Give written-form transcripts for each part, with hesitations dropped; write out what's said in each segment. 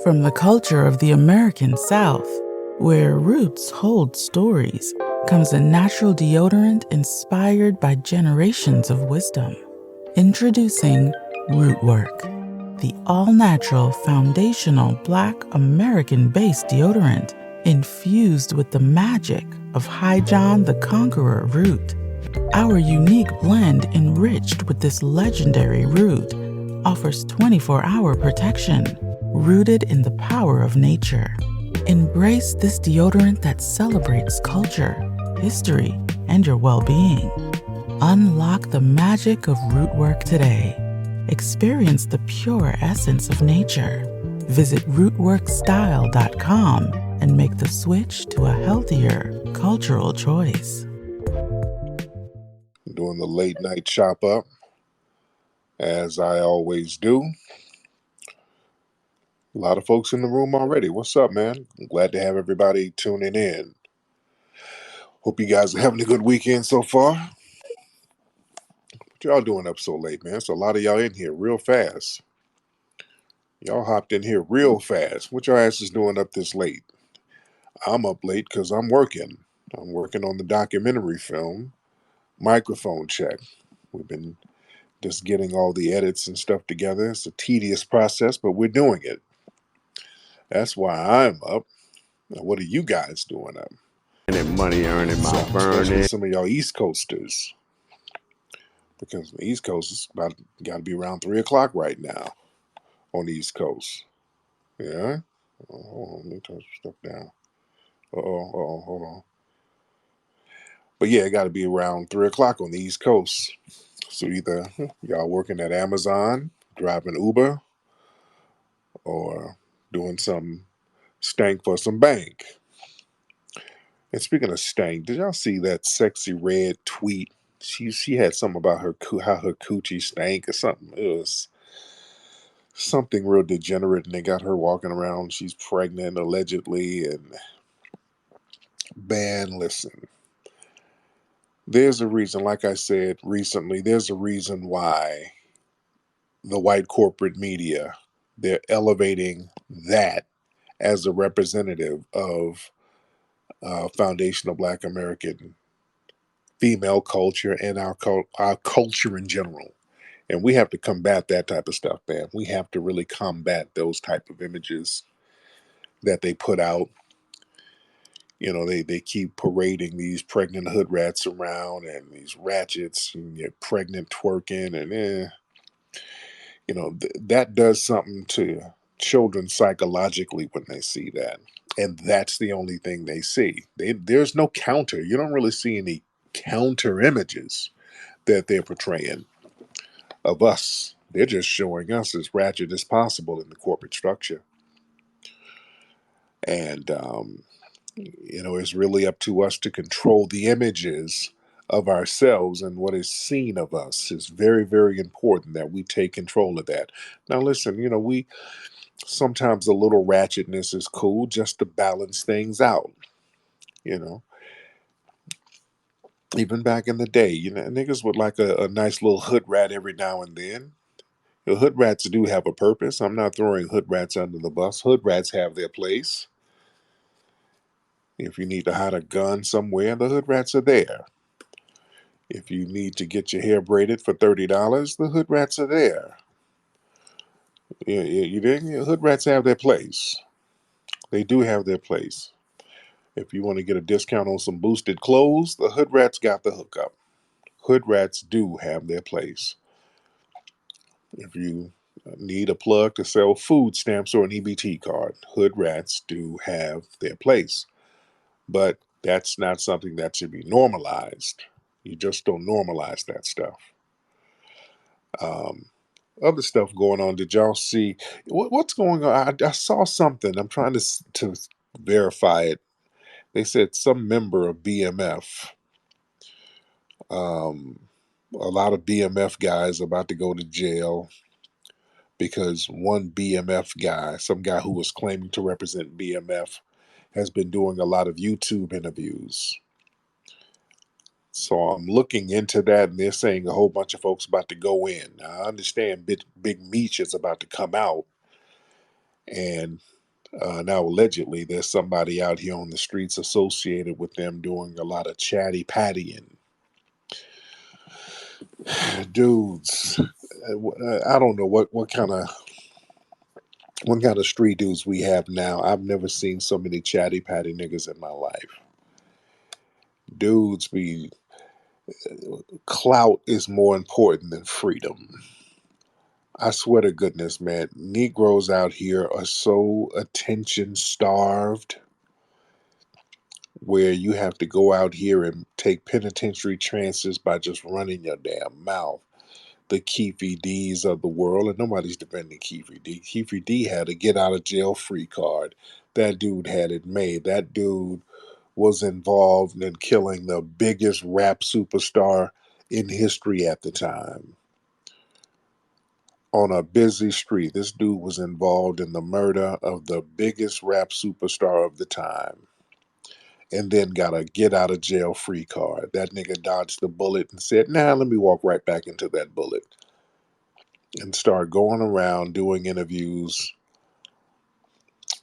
From the culture of the American South, where roots hold stories, comes a natural deodorant inspired by generations of wisdom. Introducing Rootwork, the all-natural foundational Black American-based deodorant infused with the magic of High John the Conqueror root. Our unique blend enriched with this legendary root offers 24-hour protection, rooted in the power of nature. Embrace this deodorant that celebrates culture, history, and your well-being. Unlock the magic of Rootwork today. Experience the pure essence of nature. Visit rootworkstyle.com and make the switch to a healthier cultural choice. Doing the late night chop up, as I always do. A lot of folks in the room already. What's up, man? I'm glad to have everybody tuning in. Hope you guys are having a good weekend so far. What y'all doing up so late, man? So a lot of y'all in here real fast. Y'all hopped in here real fast. What y'all asses doing up this late? I'm up late because I'm working. I'm working on the documentary film, Microphone Check. We've been just getting all the edits and stuff together. It's a tedious process, but we're doing it. That's why I'm up. Now, what are you guys doing up? Money earning, my burning. Especially some of y'all East Coasters. Because the East Coast is got to be around 3 o'clock right now on the East Coast. Yeah? Oh, hold on, let me turn some stuff down. Hold on. But yeah, it got to be around 3 o'clock on the East Coast. So either y'all working at Amazon, driving Uber, or doing some stank for some bank. And speaking of stank, did y'all see that sexy red tweet? She had something about how her coochie stank or something. It was something real degenerate, and they got her walking around. She's pregnant allegedly, and man, listen. There's a reason, like I said recently, there's a reason why the white corporate media, they're elevating that as a representative of foundational Black American female culture and our culture in general. And we have to combat that type of stuff, man. We have to really combat those type of images that they put out. You know, they keep parading these pregnant hood rats around and these ratchets and you're pregnant twerking and you know, that does something to children psychologically when they see that. And that's the only thing they see. There's no counter. You don't really see any counter images that they're portraying of us. They're just showing us as ratchet as possible in the corporate structure. And, you know, it's really up to us to control the images of ourselves and what is seen of us. It's very, very important that we take control of that. Now, listen, you know, sometimes a little ratchetness is cool just to balance things out, you know. Even back in the day, you know, niggas would like a nice little hood rat every now and then. You know, hood rats do have a purpose. I'm not throwing hood rats under the bus. Hood rats have their place. If you need to hide a gun somewhere, the hood rats are there. If you need to get your hair braided for $30, the hood rats are there. You dig? Hood rats have their place. They do have their place. If you want to get a discount on some boosted clothes, the hood rats got the hookup. Hood rats do have their place. If you need a plug to sell food stamps or an EBT card, hood rats do have their place. But that's not something that should be normalized. You just don't normalize that stuff. Other stuff going on. Did y'all see what's going on? I saw something. I'm trying to verify it. They said some member of BMF, a lot of BMF guys about to go to jail because one BMF guy, some guy who was claiming to represent BMF, has been doing a lot of YouTube interviews. So I'm looking into that, and they're saying a whole bunch of folks about to go in. Now, I understand Big Meech is about to come out And now allegedly there's somebody out here on the streets associated with them doing a lot of chatty pattying. Dudes, I don't know what kind of street dudes we have now. I've never seen so many chatty patty niggas in my life. Dudes be clout is more important than freedom. I swear to goodness, man, Negroes out here are so attention starved where you have to go out here and take penitentiary chances by just running your damn mouth. The Keefe D's of the world, and nobody's defending Keefe D. Keefe D had a get out of jail free card. That dude had it made. That dude was involved in killing the biggest rap superstar in history at the time. On a busy street, this dude was involved in the murder of the biggest rap superstar of the time, and then got a get out of jail free card. That nigga dodged the bullet and said, nah, let me walk right back into that bullet, and start going around doing interviews,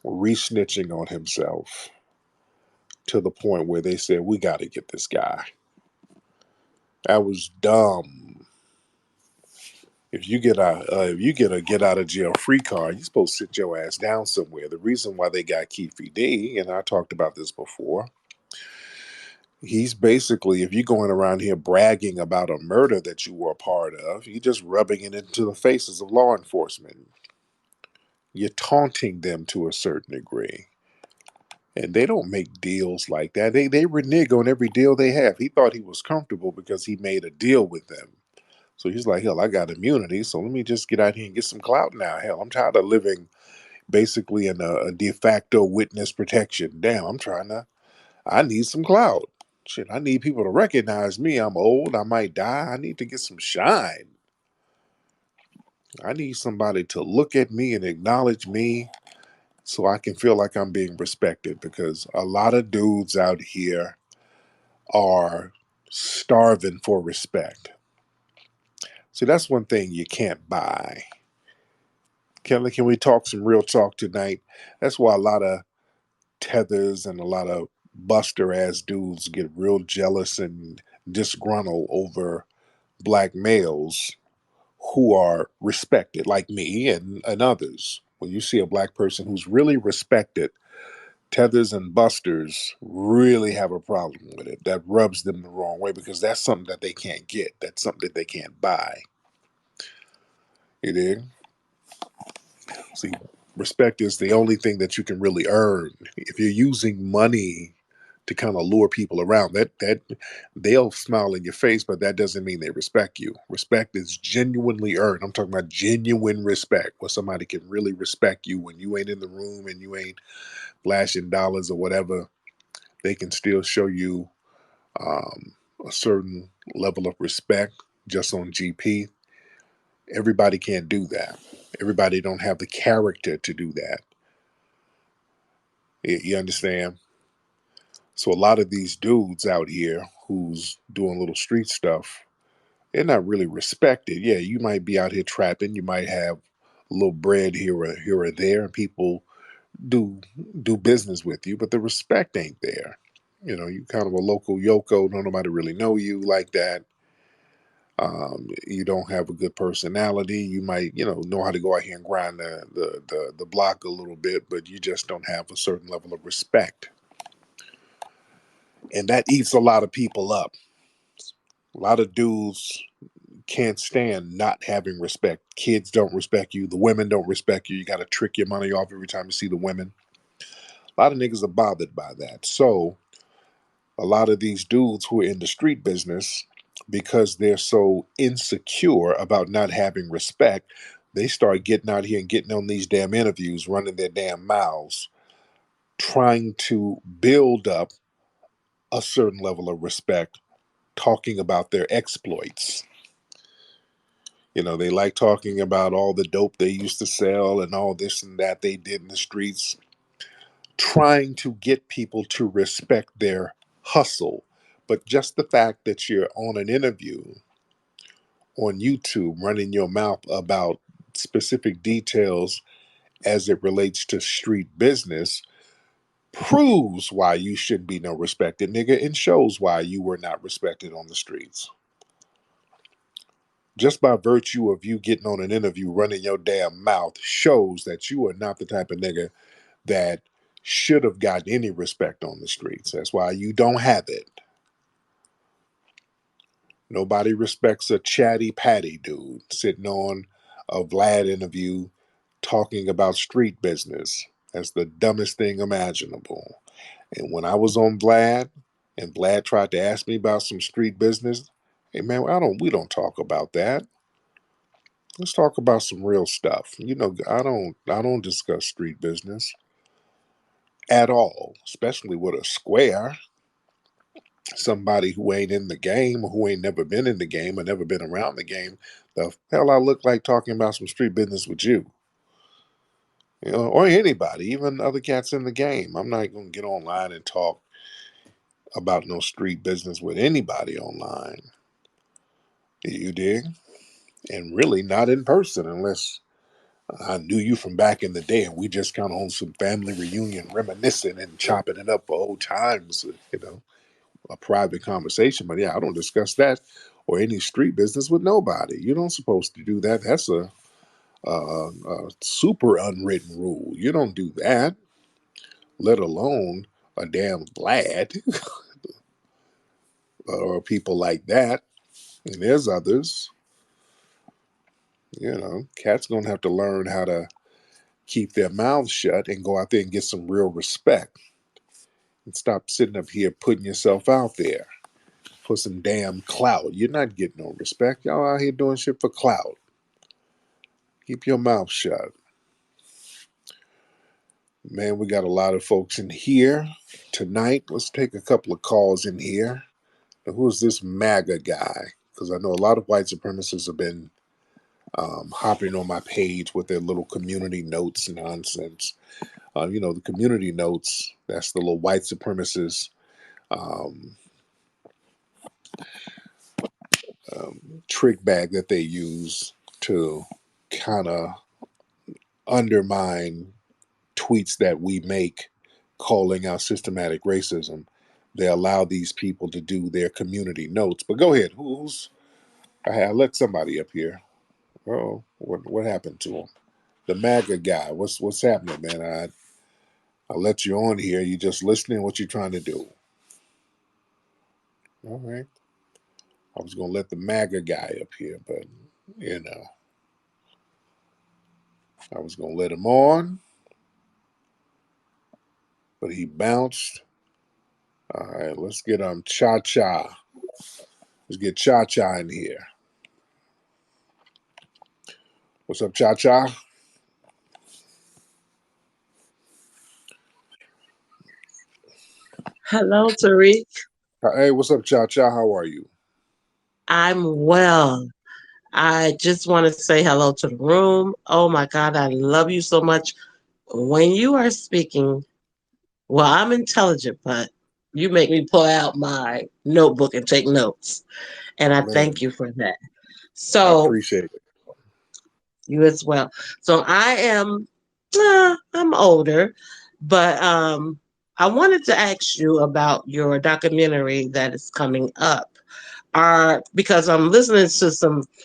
re-snitching on himself to the point where they said, we got to get this guy. That was dumb. If you get a get out of jail free card, you're supposed to sit your ass down somewhere. The reason why they got Keefe D, and I talked about this before, he's basically, if you're going around here bragging about a murder that you were a part of, you're just rubbing it into the faces of law enforcement. You're taunting them to a certain degree. And they don't make deals like that. They renege on every deal they have. He thought he was comfortable because he made a deal with them. So he's like, hell, I got immunity, so let me just get out here and get some clout now. Hell, I'm tired of living basically in a de facto witness protection. Damn, I need some clout. Shit, I need people to recognize me. I'm old, I might die. I need to get some shine. I need somebody to look at me and acknowledge me so I can feel like I'm being respected, because a lot of dudes out here are starving for respect. See, that's one thing you can't buy. Kelly, can we talk some real talk tonight? That's why a lot of tethers and a lot of buster ass dudes get real jealous and disgruntled over black males who are respected, like me and others. When you see a black person who's really respected, tethers and busters really have a problem with it. That rubs them the wrong way, because that's something that they can't get. That's something that they can't buy. You dig? See, respect is the only thing that you can really earn. If you're using money to kind of lure people around, that they'll smile in your face, but that doesn't mean they respect you. Respect is genuinely earned. I'm talking about genuine respect, where somebody can really respect you when you ain't in the room and you ain't flashing dollars or whatever. They can still show you a certain level of respect just on GP. Everybody can't do that. Everybody don't have the character to do that. You understand? So a lot of these dudes out here who's doing little street stuff, they're not really respected. Yeah, you might be out here trapping, you might have a little bread here or there, and people do business with you, but the respect ain't there. You know, you kind of a local yoko, don't nobody really know you like that. You don't have a good personality. You might, know how to go out here and grind the block a little bit, but you just don't have a certain level of respect. And that eats a lot of people up. A lot of dudes can't stand not having respect. Kids don't respect you. The women don't respect you. You got to trick your money off every time you see the women. A lot of niggas are bothered by that. So a lot of these dudes who are in the street business, because they're so insecure about not having respect, they start getting out here and getting on these damn interviews, running their damn mouths, trying to build up a certain level of respect, talking about their exploits. They like talking about all the dope they used to sell and all this and that they did in the streets, trying to get people to respect their hustle. But just the fact that you're on an interview on YouTube running your mouth about specific details as it relates to street business proves why you shouldn't be no respected nigga and shows why you were not respected on the streets. Just by virtue of you getting on an interview running your damn mouth shows that you are not the type of nigga that should have gotten any respect on the streets. That's why you don't have it. Nobody respects a chatty patty dude sitting on a Vlad interview talking about street business. That's the dumbest thing imaginable. And when I was on Vlad and Vlad tried to ask me about some street business, hey man, we don't talk about that. Let's talk about some real stuff. You know, I don't discuss street business at all, especially with a square. Somebody who ain't in the game or who ain't never been in the game or never been around the game. The hell I look like talking about some street business with you? You know, or anybody, even other cats in the game. I'm not gonna get online and talk about no street business with anybody online. You dig? And really not in person unless I knew you from back in the day and we just kind of on some family reunion reminiscing and chopping it up for old times, you know, a private conversation. But yeah, I don't discuss that or any street business with nobody. You don't supposed to do that. That's a super unwritten rule. You don't do that, let alone a damn Vlad or people like that. And there's others. You know, cats gonna have to learn how to keep their mouths shut and go out there and get some real respect and stop sitting up here putting yourself out there for some damn clout. You're not getting no respect. Y'all out here doing shit for clout. Keep your mouth shut. Man, we got a lot of folks in here tonight. Let's take a couple of calls in here. Now, who's this MAGA guy? Because I know a lot of white supremacists have been hopping on my page with their little community notes nonsense. You know, the community notes, that's the little white supremacist um, trick bag that they use to kind of undermine tweets that we make calling out systematic racism. They allow these people to do their community notes. But go ahead. I let somebody up here. Oh, what happened to him? The MAGA guy. What's happening, man? I let you on here. You just listening. What you trying to do? All right. I was gonna let the MAGA guy up here, but you know, I was gonna let him on, but he bounced. All right, let's get Cha Cha. Let's get Cha Cha in here. What's up, Cha Cha? Hello, Tariq. Hey, what's up, Cha Cha? How are you? I'm well. I just want to say hello to the room. Oh my God, I love you so much. When you are speaking, well, I'm intelligent, but you make me pull out my notebook and take notes. And I Man, thank you for that. I So, appreciate it. you as well. So, I'm older, but I wanted to ask you about your documentary that is coming up. Because I'm listening to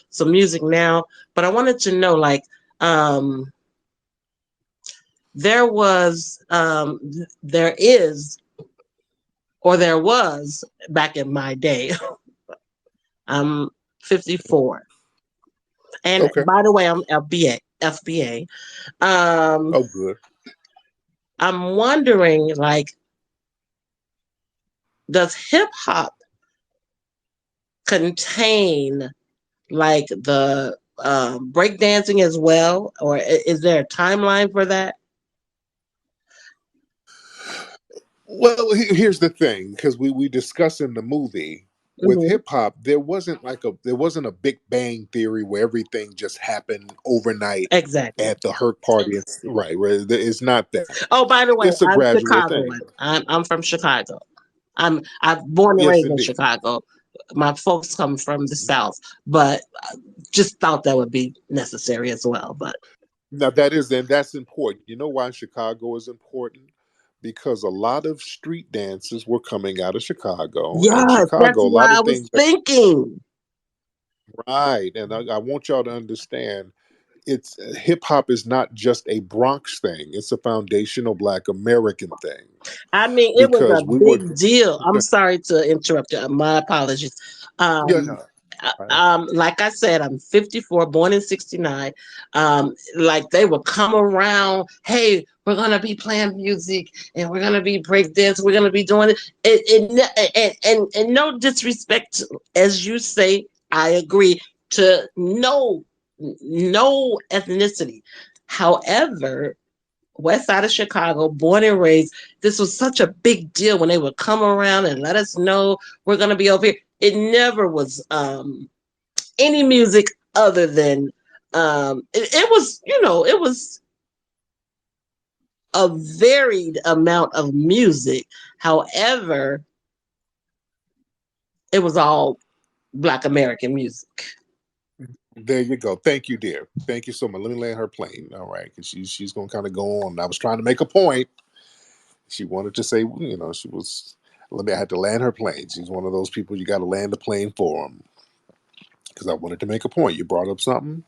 some music now, but I wanted to know um there was there is or there was back in my day. I'm 54. And Okay. by the way, I'm FBA. Um Oh, good. I'm wondering, does hip hop contain the breakdancing as well, or is there a timeline for that? Well, here's the thing, because we discuss in the movie with Hmm. hip hop, there wasn't a Big Bang theory where everything just happened overnight Exactly. at the Herc party. Right, where it's not that. Oh, by the way, It's a I'm gradual thing. Chicagoan. I'm from Chicago. I'm born and Yes, raised in indeed. Chicago. My folks come from the South, but just thought that would be necessary as well. But Now that's important. You know why Chicago is important? Because a lot of street dances were coming out of Chicago, and Yes, that's Chicago, a what lot I of was things that thinking. right. And I want y'all to understand, it's hip hop is not just a Bronx thing; it's a foundational Black American thing. I mean, it was a Because we were, big deal. I'm sorry to interrupt you. My apologies. yeah, Um, no, right. like I said, I'm 54, born in 69. Like they would come around, hey, we're gonna be playing music and we're gonna be break dance, we're gonna be doing it. And no disrespect, as you say, I agree to no ethnicity. However, west side of Chicago, born and raised. This was such a big deal when they would come around and let us know we're going to be over here. It never was any music other than it was, it was a varied amount of music. However, it was all Black American music. There you go. Thank you, dear. Thank you so much. Let me land her plane. All right, because she's going to kind of go on. I was trying to make a point. She wanted to say, she was. Let me. I had to land her plane. She's one of those people you got to land the plane for them. Because I wanted to make a point. You brought up something.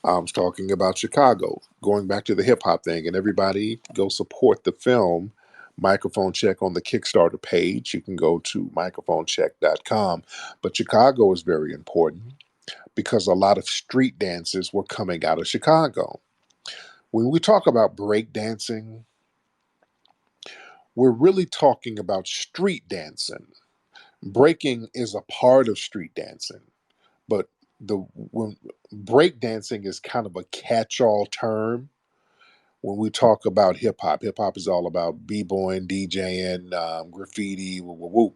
I was talking about Chicago. Going back to the hip hop thing, and everybody go support the film. Microphone Check on the Kickstarter page. You can go to microphonecheck.com. But Chicago is very important because a lot of street dances were coming out of Chicago. When we talk about breakdancing, we're really talking about street dancing. Breaking is a part of street dancing, but the when breakdancing is kind of a catch-all term when we talk about hip hop. Hip hop is all about b-boying, DJing, graffiti, woo, woo, woo.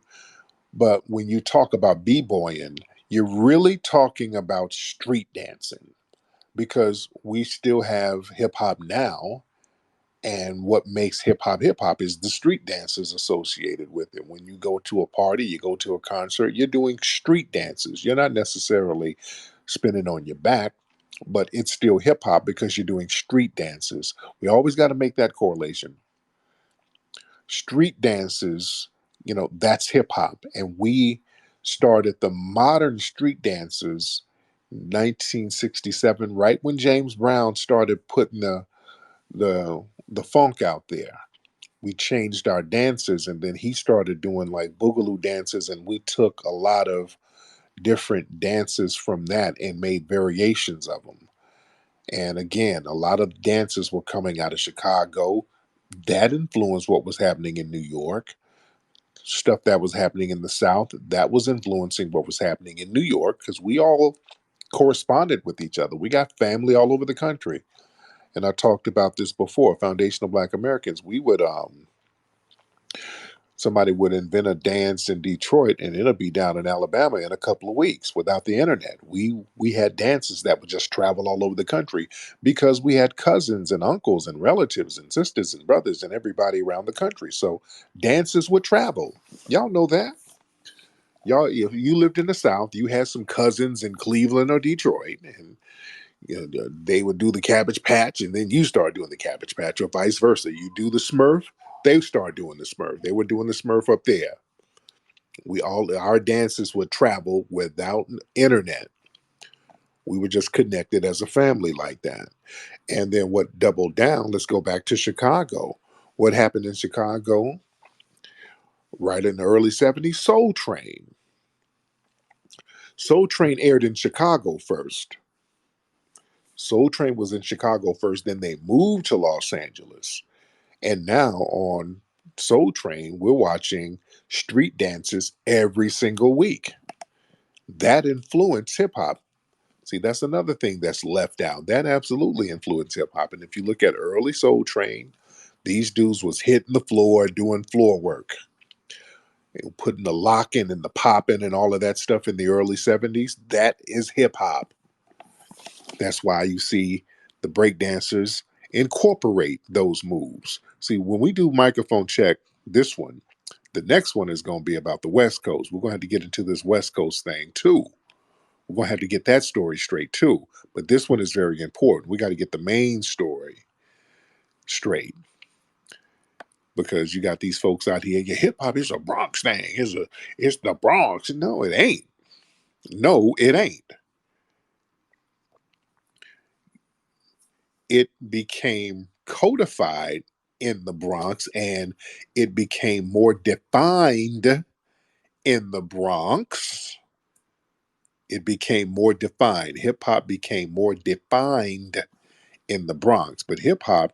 But when you talk about b-boying, you're really talking about street dancing because we still have hip hop now. And what makes hip hop is the street dances associated with it. When you go to a party, you go to a concert, you're doing street dances. You're not necessarily spinning on your back, but it's still hip hop because you're doing street dances. We always got to make that correlation. Street dances, that's hip hop. And we started the modern street dances 1967, right when James Brown started putting the funk out there. We changed our dances, and then he started doing like boogaloo dances, and we took a lot of different dances from that and made variations of them. And again, a lot of dances were coming out of Chicago. That influenced what was happening in New York. Stuff that was happening in the South, that was influencing what was happening in New York because we all corresponded with each other. We got family all over the country. And I talked about this before. Foundational Black Americans, we would somebody would invent a dance in Detroit and it'll be down in Alabama in a couple of weeks without the internet. We had dances that would just travel all over the country because we had cousins and uncles and relatives and sisters and brothers and everybody around the country. So dances would travel. Y'all know that. Y'all, if you lived in the South, you had some cousins in Cleveland or Detroit, and they would do the Cabbage Patch, and then you start doing the Cabbage Patch, or vice versa. You do the Smurf, they start doing the Smurf. They were doing the Smurf up there. Our dances would travel without internet. We were just connected as a family like that. And then what doubled down? Let's go back to Chicago. What happened in Chicago? Right in the early '70s, Soul Train. Soul Train aired in Chicago first. Soul Train was in Chicago first, then they moved to Los Angeles. And now on Soul Train, we're watching street dances every single week. That influenced hip hop. See, that's another thing that's left out. That absolutely influenced hip hop. And if you look at early Soul Train, these dudes was hitting the floor, doing floor work, putting the locking and the popping and all of that stuff in the early '70s. That is hip hop. That's why you see the breakdancers incorporate those moves. See, when we do microphone check, this one, the next one is going to be about the West Coast. We're going to have to get into this West Coast thing too. We're going to have to get that story straight too. But this one is very important. We got to get the main story straight, because you got these folks out here. Yeah, hip hop is a Bronx thing. It's the Bronx. No, it ain't. No, it ain't. It became codified in the Bronx, and it became more defined in the Bronx. It became more defined. Hip hop became more defined in the Bronx, but hip hop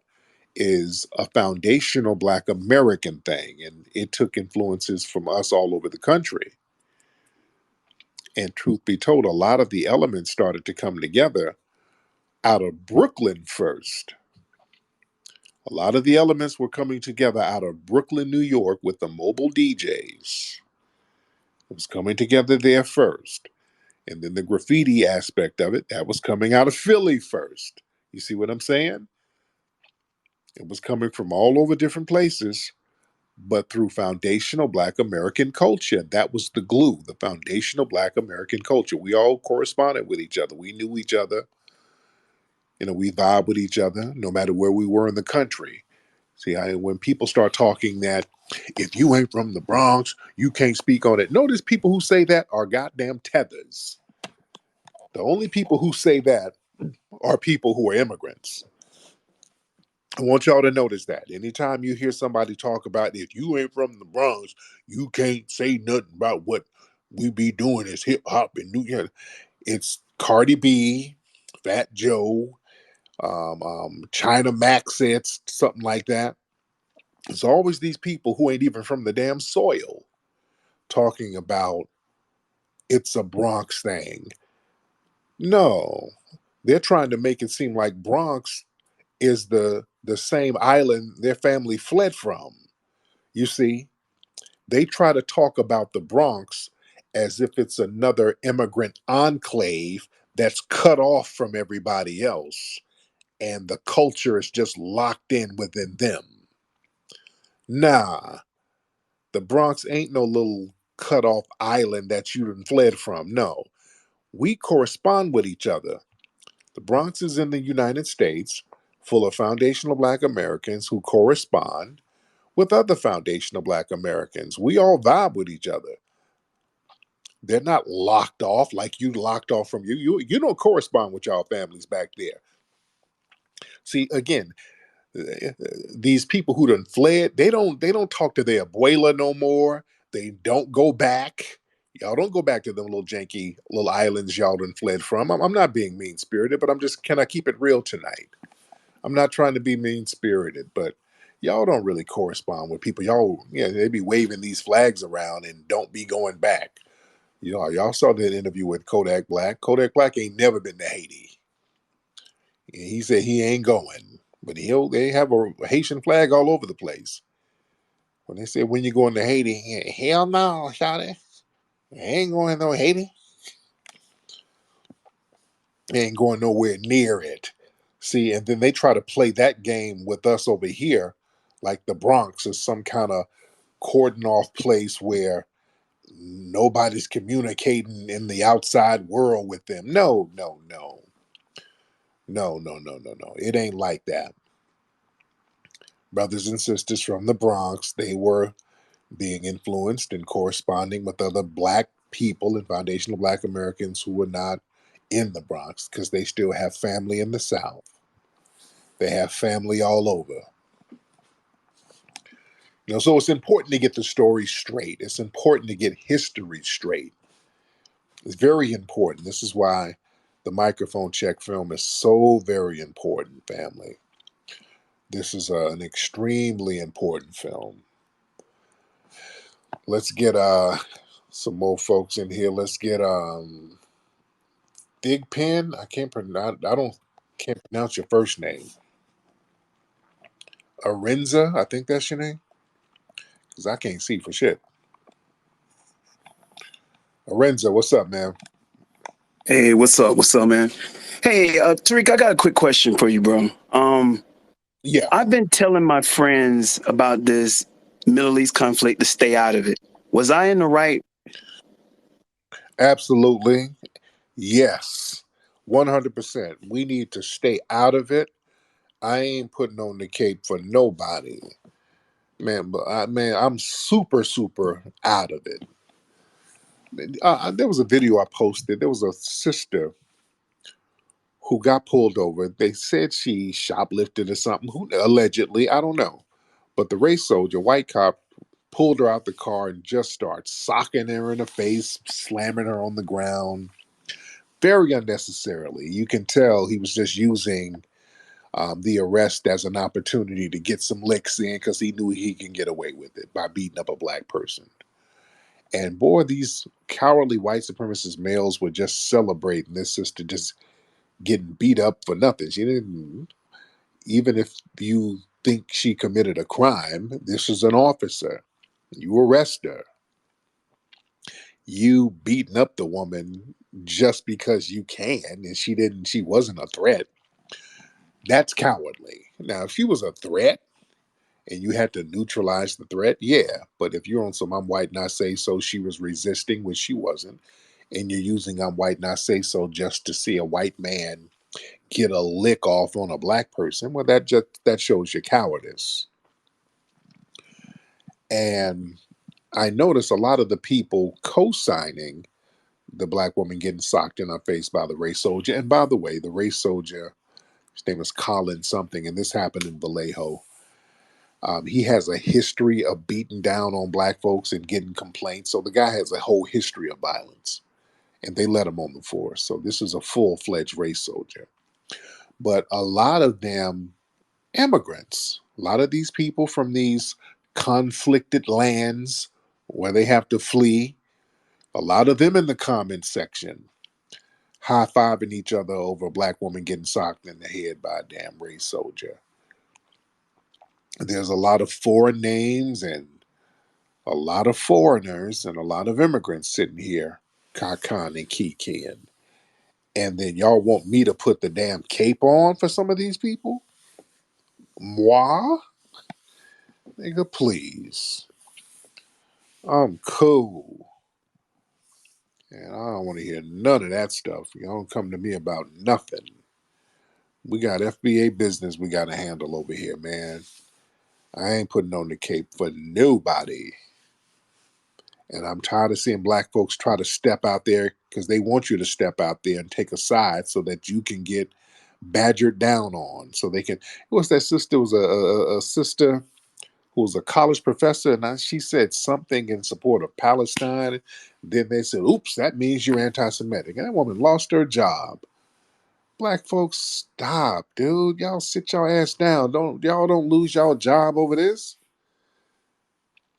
is a foundational Black American thing, and it took influences from us all over the country. And truth be told, a lot of the elements started to come together out of Brooklyn first. A lot of the elements were coming together out of Brooklyn, New York, with the mobile DJs. It was coming together there first. And then the graffiti aspect of it, that was coming out of Philly first. You see what I'm saying? It was coming from all over different places, but through foundational Black American culture. That was the glue, the foundational Black American culture. We all corresponded with each other. We knew each other. We vibe with each other no matter where we were in the country. See, when people start talking that if you ain't from the Bronx, you can't speak on it. Notice people who say that are goddamn tethers. The only people who say that are people who are immigrants. I want y'all to notice that. Anytime you hear somebody talk about if you ain't from the Bronx, you can't say nothing about what we be doing as hip hop and New York. It's Cardi B, Fat Joe, China Max said something like that. It's always these people who ain't even from the damn soil talking about it's a Bronx thing. No, they're trying to make it seem like Bronx is the same island their family fled from. You see, they try to talk about the Bronx as if it's another immigrant enclave that's cut off from everybody else, and the culture is just locked in within them. Nah, the Bronx ain't no little cut off island that you done fled from. No, we correspond with each other. The Bronx is in the United States, full of foundational Black Americans who correspond with other foundational Black Americans. We all vibe with each other. They're not locked off like you locked off from you. You don't correspond with y'all families back there. See, again, these people who done fled, they don't talk to their abuela no more. They don't go back. Y'all don't go back to them little janky little islands y'all done fled from. I'm not being mean spirited, but can I keep it real tonight? I'm not trying to be mean spirited, but y'all don't really correspond with people. Y'all, they be waving these flags around and don't be going back. Y'all saw that interview with Kodak Black. Kodak Black ain't never been to Haiti. He said he ain't going, but they have a Haitian flag all over the place. When they said when you going to Haiti, hell no, shawty, I ain't going to no Haiti. I ain't going nowhere near it. See, and then they try to play that game with us over here, like the Bronx is some kind of cordon off place where nobody's communicating in the outside world with them. No, no, no. No, no, no, no, no. It ain't like that. Brothers and sisters from the Bronx, they were being influenced and corresponding with other Black people and foundational Black Americans who were not in the Bronx because they still have family in the South. They have family all over. So it's important to get the story straight. It's important to get history straight. It's very important. This is why the microphone check film is so very important, family. This is an extremely important film. Let's get some more folks in here. Let's get Big Pen. Can't pronounce your first name. Arenza, I think that's your name. Because I can't see for shit. Arenza, what's up, man? Hey, what's up? What's up, man? Hey, Tariq, I got a quick question for you, bro. Yeah. I've been telling my friends about this Middle East conflict to stay out of it. Was I in the right? Absolutely. Yes, 100%. We need to stay out of it. I ain't putting on the cape for nobody, man. But I'm super, super out of it. There was a video I posted. There was a sister who got pulled over. They said she shoplifted or something. Who allegedly, I don't know. But the race soldier, white cop, pulled her out the car and just started socking her in the face, slamming her on the ground, very unnecessarily. You can tell he was just using the arrest as an opportunity to get some licks in because he knew he can get away with it by beating up a black person. And boy, these cowardly white supremacist males were just celebrating this sister just getting beat up for nothing. She didn't, even if you think she committed a crime, this is an officer. You arrest her. You beating up the woman just because you can, and she wasn't a threat. That's cowardly. Now, if she was a threat and you had to neutralize the threat, yeah. But if you're on some I'm white and I say so, she was resisting, which she wasn't, and you're using I'm white and I say so just to see a white man get a lick off on a black person, well, that shows your cowardice. And I notice a lot of the people co-signing the black woman getting socked in her face by the race soldier. And by the way, the race soldier, his name is Colin something, and this happened in Vallejo. He has a history of beating down on black folks and getting complaints. So the guy has a whole history of violence, and they let him on the force. So this is a full-fledged race soldier. But a lot of them immigrants, a lot of these people from these conflicted lands where they have to flee, a lot of them in the comment section high-fiving each other over a black woman getting socked in the head by a damn race soldier. There's a lot of foreign names and a lot of foreigners and a lot of immigrants sitting here kakan and kikiing. And then y'all want me to put the damn cape on for some of these people? Moi? Nigga, please. I'm cool. And I don't want to hear none of that stuff. You don't come to me about nothing. We got FBA business we got to handle over here, man. I ain't putting on the cape for nobody. And I'm tired of seeing black folks try to step out there because they want you to step out there and take a side so that you can get badgered down on. So they can. It was that sister, was a sister who was a college professor, and she said something in support of Palestine. Then they said, oops, that means you're anti Semitic. And that woman lost her job. Black folks, stop, dude. Y'all sit your ass down. Y'all don't lose y'all job over this.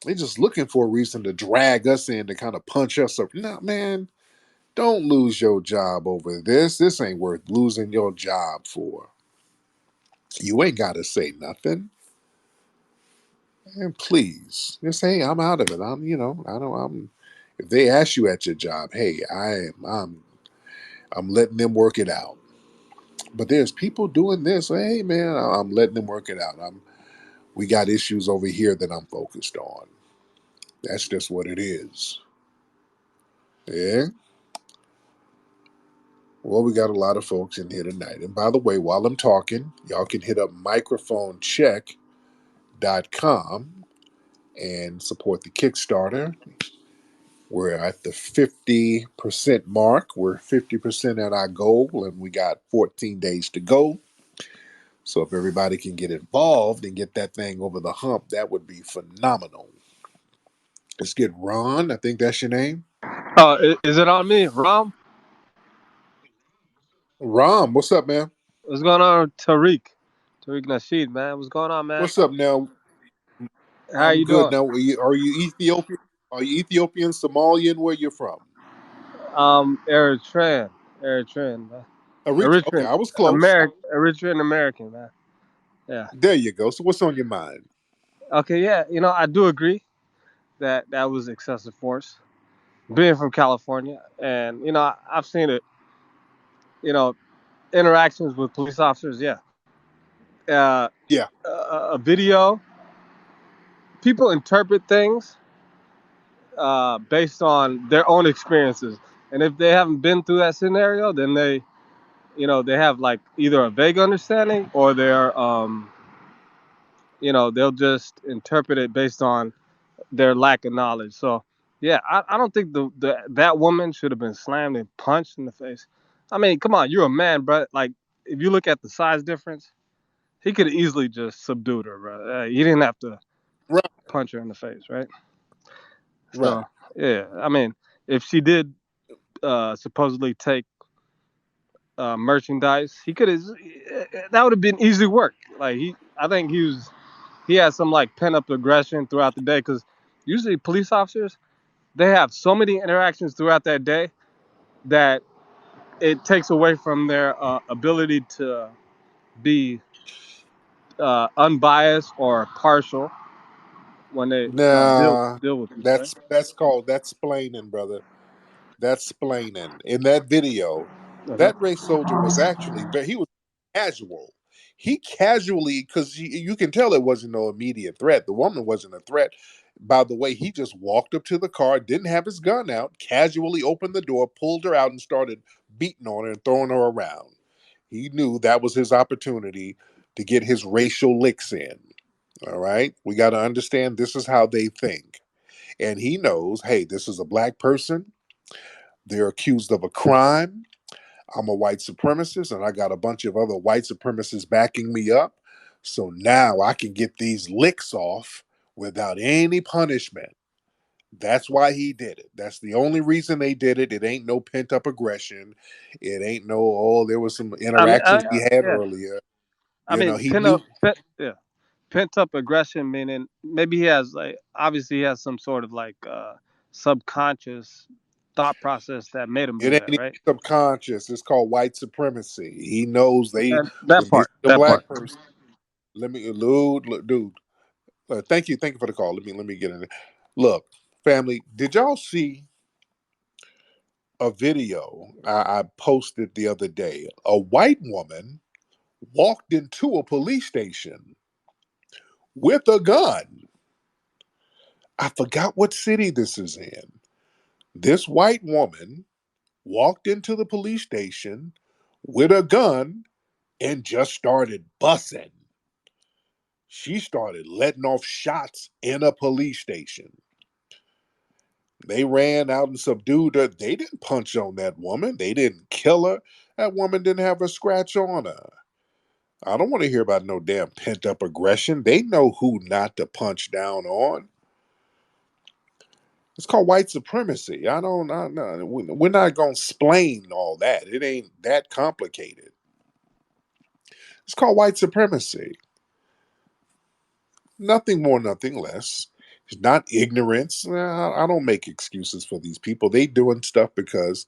They're just looking for a reason to drag us in to kind of punch us up. No, man, don't lose your job over this. This ain't worth losing your job for. You ain't got to say nothing. And please, just say, I'm out of it. I'm. If they ask you at your job, hey, I'm letting them work it out. But there's people doing this. Hey, man, I'm letting them work it out. We got issues over here that I'm focused on. That's just what it is. Yeah. Well, we got a lot of folks in here tonight. And by the way, while I'm talking, y'all can hit up microphonecheck.com and support the Kickstarter. We're at the 50% mark. We're 50% at our goal, and we got 14 days to go. So if everybody can get involved and get that thing over the hump, that would be phenomenal. Let's get Ron. I think that's your name. Is it on me, Ram? Ron, what's up, man? What's going on, Tariq? Tariq Nasheed, man. What's going on, man? What's up now? How I'm you good doing? now. Are you Ethiopian? Are you Ethiopian, Somalian? Where you from? Eritrean, man. Okay, Eritrean, I was close. Eritrean American, man. Yeah. There you go. So what's on your mind? Okay, yeah. I do agree that that was excessive force. Being from California, and I've seen it. You know, interactions with police officers. Yeah. Uh, Yeah, a video. People interpret things based on their own experiences. And if they haven't been through that scenario, then they have like either a vague understanding or they'll just interpret it based on their lack of knowledge. So yeah, I don't think that woman should have been slammed and punched in the face. I mean, come on, you're a man, bro. Like, if you look at the size difference, he could have easily just subdued her, bro. He didn't have to Right, punch her in the face, right? So right. yeah, I mean, if she did supposedly take merchandise, he could have. That would have been easy work. Like, I think he had some like pent up aggression throughout the day, because usually police officers, they have so many interactions throughout that day that it takes away from their ability to be unbiased or partial when they Nah, deal with people, right? that's splaining, brother. That's splaining. In that video, Okay. that race soldier was actually he was casual. He casually, because you can tell it wasn't no immediate threat. The woman wasn't a threat. By the way, he just walked up to the car, didn't have his gun out, casually opened the door, pulled her out, and started beating on her and throwing her around. He knew that was his opportunity to get his racial licks in. All right. We got to understand this is how they think. And he knows, hey, this is a black person. They're accused of a crime. I'm a white supremacist, and I got a bunch of other white supremacists backing me up. So now I can get these licks off without any punishment. That's why he did it. That's the only reason they did it. It ain't no pent up aggression. It ain't no, oh, there was some I mean, interactions we had yeah. earlier. I You know, mean, he knew pent up aggression, meaning maybe he has, like, obviously he has some sort of like subconscious thought process that made him it do ain't that, even right? subconscious. It's called white supremacy. He knows That when they see part, a that part. black person, let me, dude, thank you for the call. Let me get in there. Look, family, did y'all see a video I posted the other day? A white woman walked into a police station with a gun. I forgot what city this is in. This white woman walked into the police station with a gun and just started bussing. She started letting off shots in a police station. They ran out and subdued her. They didn't punch on that woman. They didn't kill her. That woman didn't have a scratch on her. I don't want to hear about no damn pent up aggression. They know who not to punch down on. It's called white supremacy. We're not going to explain all that. It ain't that complicated. It's called white supremacy. Nothing more, nothing less. It's not ignorance. I don't make excuses for these people. They doing stuff because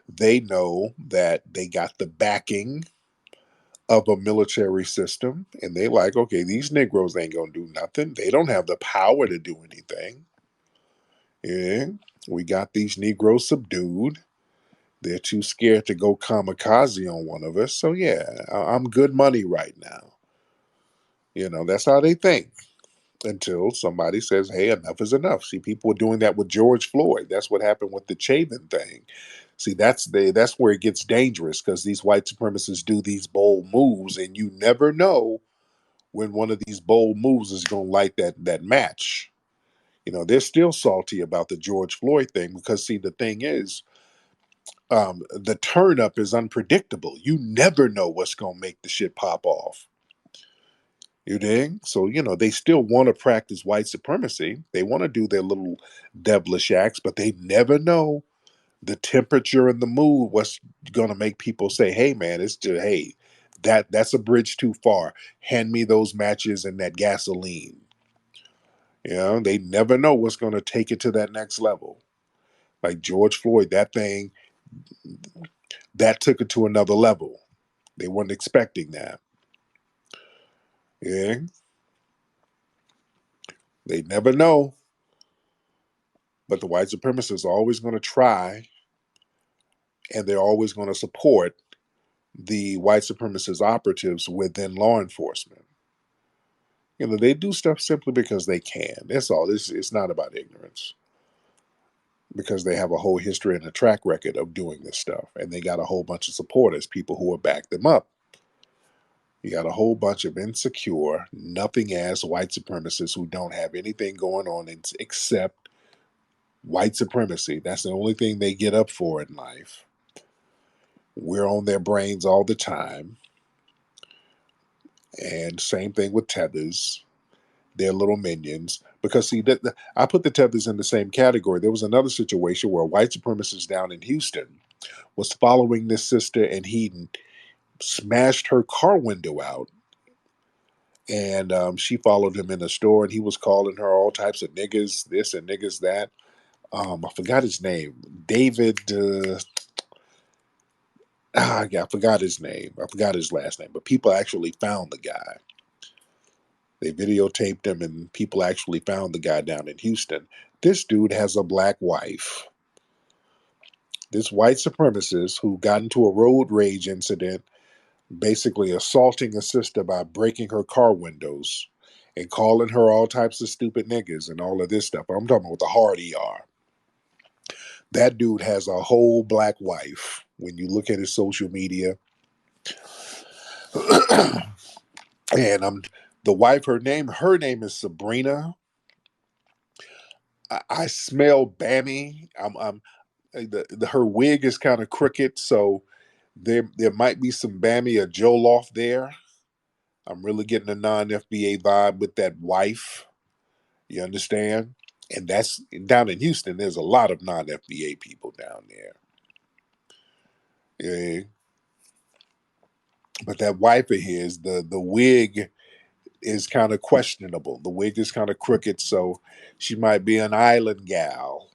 they know that they got the backing of a military system, and they like, okay, these Negroes ain't gonna do nothing. They don't have the power to do anything. Yeah, we got these Negroes subdued. They're too scared to go kamikaze on one of us. So yeah, I'm good money right now. That's how they think. Until somebody says, hey, enough is enough. See, people were doing that with George Floyd. That's what happened with the Chavin thing. See, that's where it gets dangerous, because these white supremacists do these bold moves, and you never know when one of these bold moves is going to light that match. They're still salty about the George Floyd thing because, see, the thing is, the turn up is unpredictable. You never know what's going to make the shit pop off. You dig? So, they still want to practice white supremacy. They want to do their little devilish acts, but they never know the temperature and the mood, what's going to make people say, hey, man, it's just, hey, that's a bridge too far. Hand me those matches and that gasoline. They never know what's going to take it to that next level. Like George Floyd, that thing, that took it to another level. They weren't expecting that. Yeah. They never know. But the white supremacists are always going to try, and they're always going to support the white supremacist operatives within law enforcement. They do stuff simply because they can. That's all. It's not about ignorance. because they have a whole history and a track record of doing this stuff. And they got a whole bunch of supporters, people who will back them up. You got a whole bunch of insecure, nothing ass white supremacists who don't have anything going on except white supremacy. That's the only thing they get up for in life. We're on their brains all the time. And same thing with tethers. They're little minions. Because, see, I put the tethers in the same category. There was another situation where a white supremacist down in Houston was following this sister, and he smashed her car window out. And she followed him in the store, and he was calling her all types of niggas, this and niggas that. I forgot his name. David. I forgot his name. I forgot his last name. But people actually found the guy. They videotaped him, and people actually found the guy down in Houston. This dude has a black wife. This white supremacist who got into a road rage incident, basically assaulting a sister by breaking her car windows and calling her all types of stupid niggas and all of this stuff. I'm talking about with the hard ER. That dude has a whole black wife. When you look at his social media, and the wife, her name is Sabrina. I smell Bammy. Her wig is kind of crooked, so there might be some Bammy or Joloff there. I'm really getting a non-FBA vibe with that wife. You understand? And that's down in Houston. There's a lot of non-FBA people down there. Yeah. But that wife of his, the wig is kind of questionable. The wig is kind of crooked, so she might be an island gal.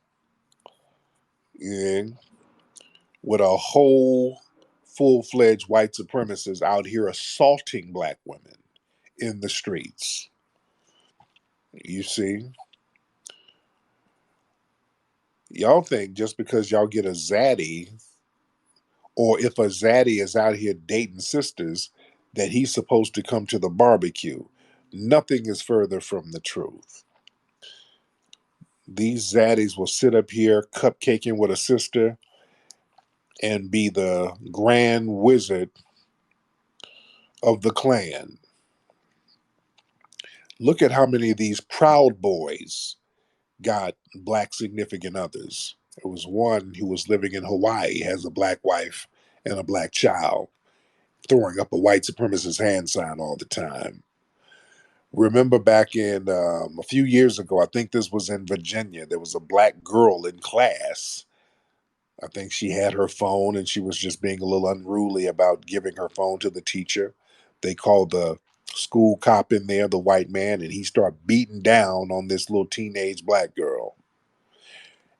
Yeah. With a whole full-fledged white supremacist out here assaulting black women in the streets. You see? Y'all think just because y'all get a zaddy, or if a zaddy is out here dating sisters, that he's supposed to come to the barbecue. Nothing is further from the truth. These zaddies will sit up here cupcaking with a sister and be the grand wizard of the clan. Look at how many of these Proud Boys got black significant others. There was one who was living in Hawaii, has a black wife and a black child, throwing up a white supremacist hand sign all the time. Remember back in a few years ago, I think this was in Virginia, there was a black girl in class. I think she had her phone and she was just being a little unruly about giving her phone to the teacher. They called the school cop in there, the white man, and he started beating down on this little teenage black girl.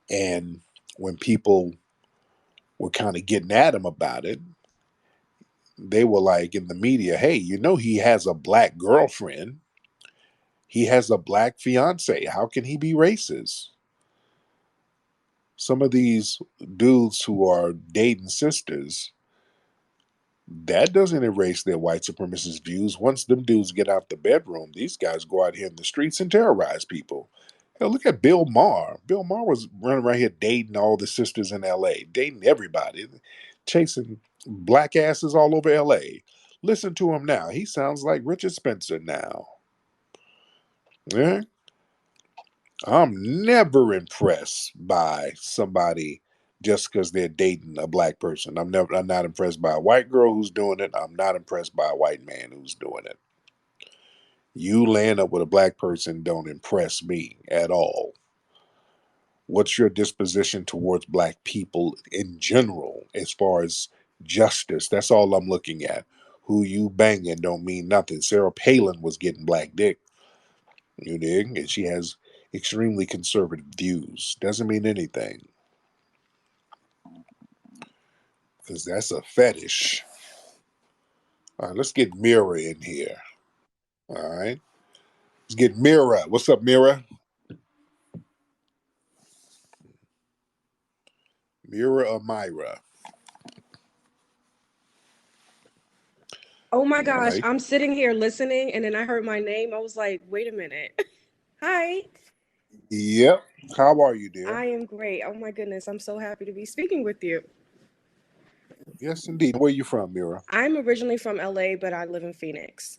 And when people were kind of getting at him about it, they were like in the media, hey, you know, he has a black girlfriend. He has a black fiance. How can he be racist? Some of these dudes who are dating sisters, that doesn't erase their white supremacist views. Once them dudes get out the bedroom, these guys go out here in the streets and terrorize people. Hell, look at Bill Maher. Bill Maher was running around here dating all the sisters in LA, dating everybody, chasing black asses all over LA. Listen to him now. He sounds like Richard Spencer now. Yeah. I'm never impressed by somebody just because they're dating a black person. I'm not impressed by a white girl who's doing it. I'm not impressed by a white man who's doing it. You laying up with a black person don't impress me at all. What's your disposition towards black people in general as far as justice? That's all I'm looking at. Who you banging don't mean nothing. Sarah Palin was getting black dick. You dig? And she has extremely conservative views. Doesn't mean anything. Because that's a fetish. All right, let's get Mira in here. All right. Let's get Mira. What's up, Mira? Mira or Myra? Oh my gosh, Right. I'm sitting here listening and then I heard my name. I was like, wait a minute. Hi. Yep. How are you, dear? I am great. Oh my goodness, I'm so happy to be speaking with you. Yes, indeed. Where are you from, Mira? I'm originally from LA, but I live in Phoenix.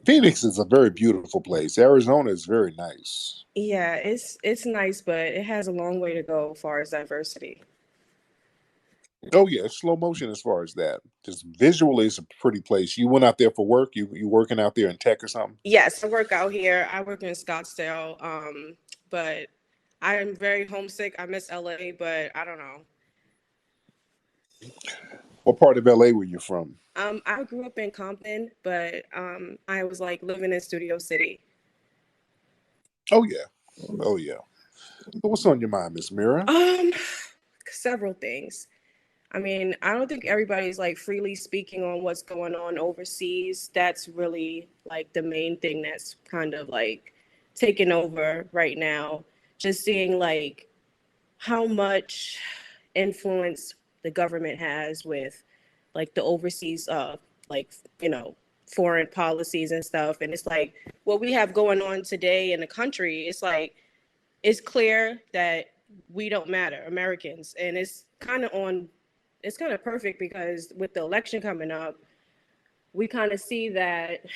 Phoenix is a very beautiful place. Arizona is very nice. Yeah, it's nice, but it has a long way to go as far as diversity. Oh yeah, it's slow motion as far as that. Just visually, it's a pretty place. You went out there for work. You working out there in tech or something? Yes, I work out here. I work in Scottsdale, but I am very homesick. I miss LA, but I don't know. What part of LA were you from? I grew up in Compton, but I was like living in Studio City. Oh yeah, oh yeah. So what's on your mind, Miss Mira? Um, Several things. I mean, I don't think everybody's like freely speaking on what's going on overseas. That's really like the main thing that's kind of like taking over right now. Just seeing like how much influence the government has with like the overseas like, you know, foreign policies and stuff. And it's like what we have going on today in the country, it's like it's clear that we don't matter, Americans. And it's kind of perfect because with the election coming up, we kind of see that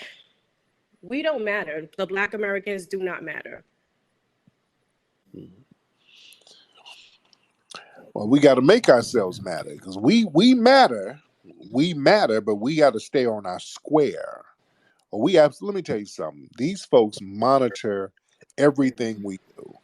we don't matter. The Black Americans do not matter. Well, we got to make ourselves matter because we matter. We matter, but we got to stay on our square. Well, we have. Let me tell you something. These folks monitor everything we do.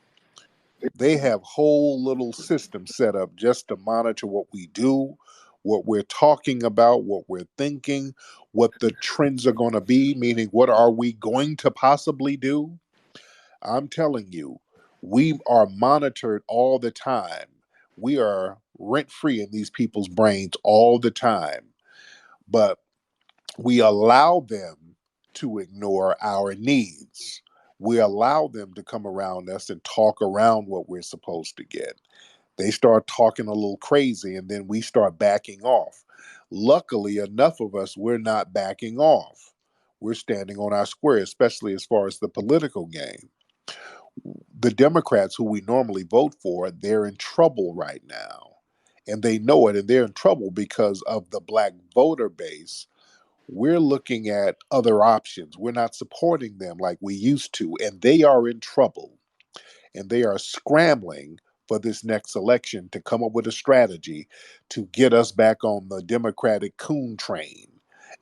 They have whole little systems set up just to monitor what we do, what we're talking about, what we're thinking, what the trends are going to be, meaning what are we going to possibly do. I'm telling you, we are monitored all the time. We are rent free in these people's brains all the time, but we allow them to ignore our needs. We allow them to come around us and talk around what we're supposed to get. They start talking a little crazy and then we start backing off. Luckily, enough of us, we're not backing off. We're standing on our square, especially as far as the political game. The Democrats who we normally vote for, they're in trouble right now. And they know it, and they're in trouble because of the black voter base. We're looking at other options. We're not supporting them like we used to, and they are in trouble. And they are scrambling for this next election to come up with a strategy to get us back on the Democratic coon train.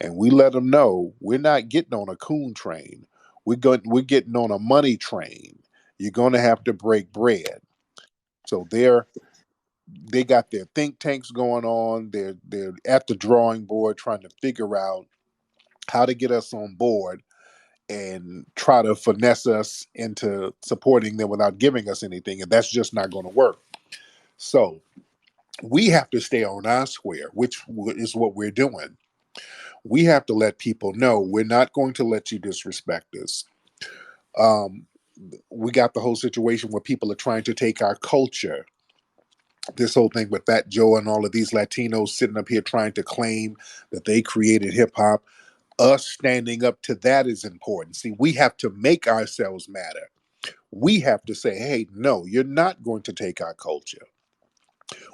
And we let them know we're not getting on a coon train. We're getting on a money train. You're going to have to break bread. So they got their think tanks going on. They're at the drawing board trying to figure out how to get us on board and try to finesse us into supporting them without giving us anything. And that's just not going to work. So we have to stay on our square, which is what we're doing. We have to let people know we're not going to let you disrespect us. Um, we got the whole situation where people are trying to take our culture. This whole thing with Fat Joe and all of these Latinos sitting up here trying to claim that they created hip hop. Us standing up to that is important. See, we have to make ourselves matter. We have to say, hey, no, you're not going to take our culture.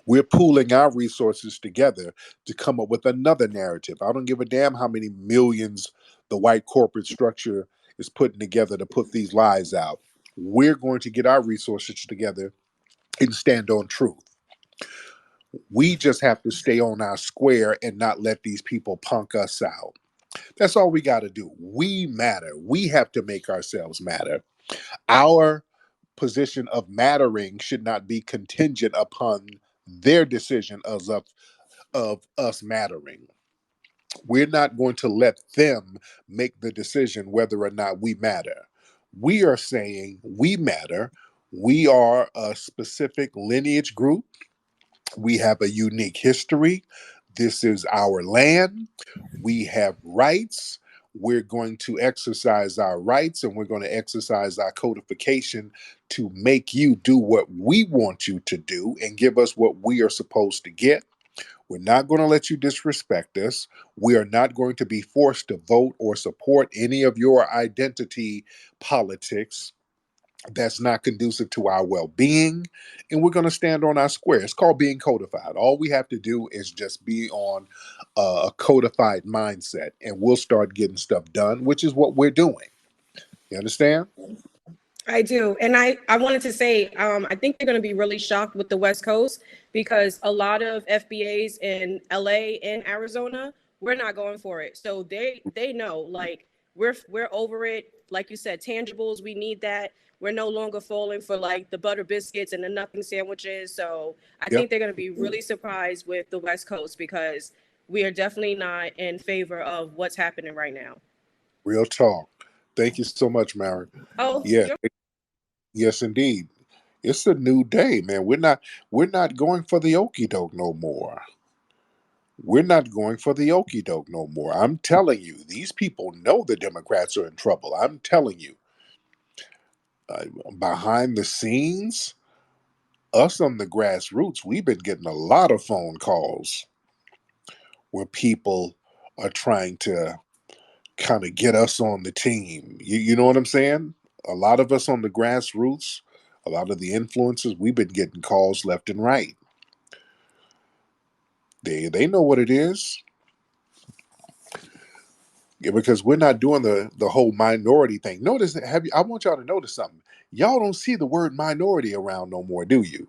We're pooling our resources together to come up with another narrative. I don't give a damn how many millions the white corporate structure is putting together to put these lies out. We're going to get our resources together and stand on truth. We just have to stay on our square and not let these people punk us out. That's all we got to do. We matter. We have to make ourselves matter. Our position of mattering should not be contingent upon their decision of us mattering. We're not going to let them make the decision whether or not we matter. We are saying we matter. We are a specific lineage group. We have a unique history. This is our land. We have rights. We're going to exercise our rights and we're going to exercise our codification to make you do what we want you to do and give us what we are supposed to get. We're not going to let you disrespect us. We are not going to be forced to vote or support any of your identity politics. that's not conducive to our well-being, and we're going to stand on our square. It's called being codified. All we have to do is just be on a codified mindset, and we'll start getting stuff done, which is what we're doing. You understand? I do. And I wanted to say, I think they're going to be really shocked with the West Coast because a lot of FBAs in LA and Arizona, we're not going for it. So they know, like, we're over it. Like you said, tangibles, we need that. We're no longer falling for like the butter biscuits and the nothing sandwiches. So I Yep. think they're going to be really surprised with the West Coast because we are definitely not in favor of what's happening right now. Real talk. Thank you so much, Mary. Oh, Yeah. Yes, indeed. It's a new day, man. We're not going for the okey doke no more. We're not going for the okey doke no more. I'm telling you, these people know the Democrats are in trouble. I'm telling you, behind the scenes, us on the grassroots, we've been getting a lot of phone calls where people are trying to kind of get us on the team. You know what I'm saying? A lot of us on the grassroots, a lot of the influencers, we've been getting calls left and right. They know what it is. Yeah, because we're not doing the whole minority thing. Notice, I want y'all to notice something. Y'all don't see the word minority around no more, do you?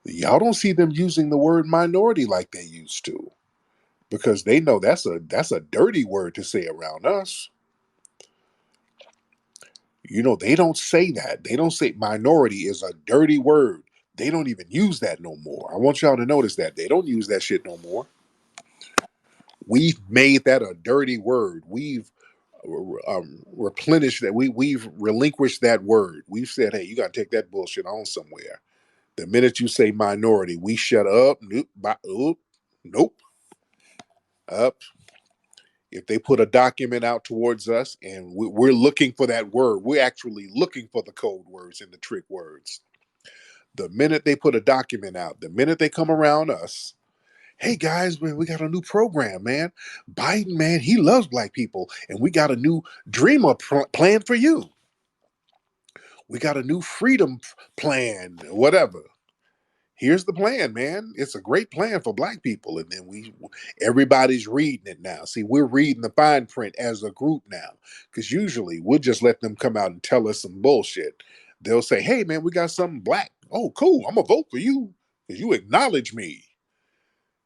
Y'all don't see them using the word minority like they used to, because they know that's a dirty word to say around us. They don't say that. They don't say minority is a dirty word. They don't even use that no more. I want y'all to notice that. They don't use that shit no more. We've made that a dirty word. We've replenished that. We've relinquished that word. We've said, hey, you got to take that bullshit on somewhere. The minute you say minority, we shut up. Nope. Up. If they put a document out towards us and we're looking for that word, we're actually looking for the code words and the trick words. The minute they put a document out, the minute they come around us, hey guys, man, we got a new program, man. Biden, man, he loves black people, and we got a new dreamer plan for you. We got a new freedom plan, whatever. Here's the plan, man. It's a great plan for black people. And then everybody's reading it now. See, we're reading the fine print as a group now. Because usually we'll just let them come out and tell us some bullshit. They'll say, hey man, we got something black. Oh, cool. I'm gonna vote for you because you acknowledge me.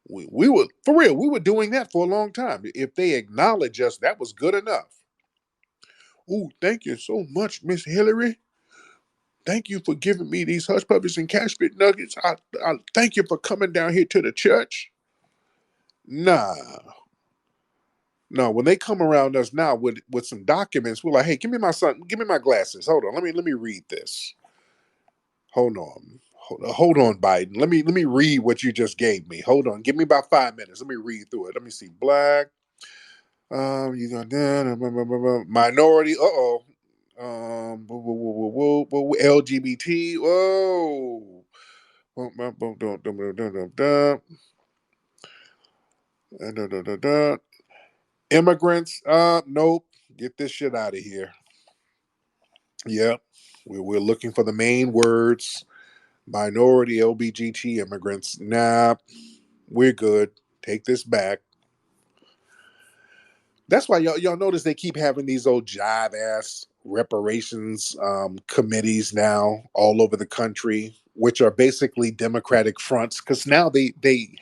We were, for real, we were doing that for a long time. If they acknowledge us, that was good enough. Oh, thank you so much, Miss Hillary. Thank you for giving me these hush puppies and cash pit nuggets. I thank you for coming down here to the church. Nah, no. When they come around us now with some documents, we're like, hey, give me my glasses. Hold on, let me read this. Hold on, Biden. Let me read what you just gave me. Hold on, give me about 5 minutes. Let me read through it. Let me see. Black. You got that minority. LGBT. Whoa. Immigrants. Nope. Get this shit out of here. Yep. We're looking for the main words. Minority, LBGT, immigrants. Nah, we're good. Take this back. That's why y'all notice they keep having these old jive ass reparations committees now all over the country, which are basically Democratic fronts, because now they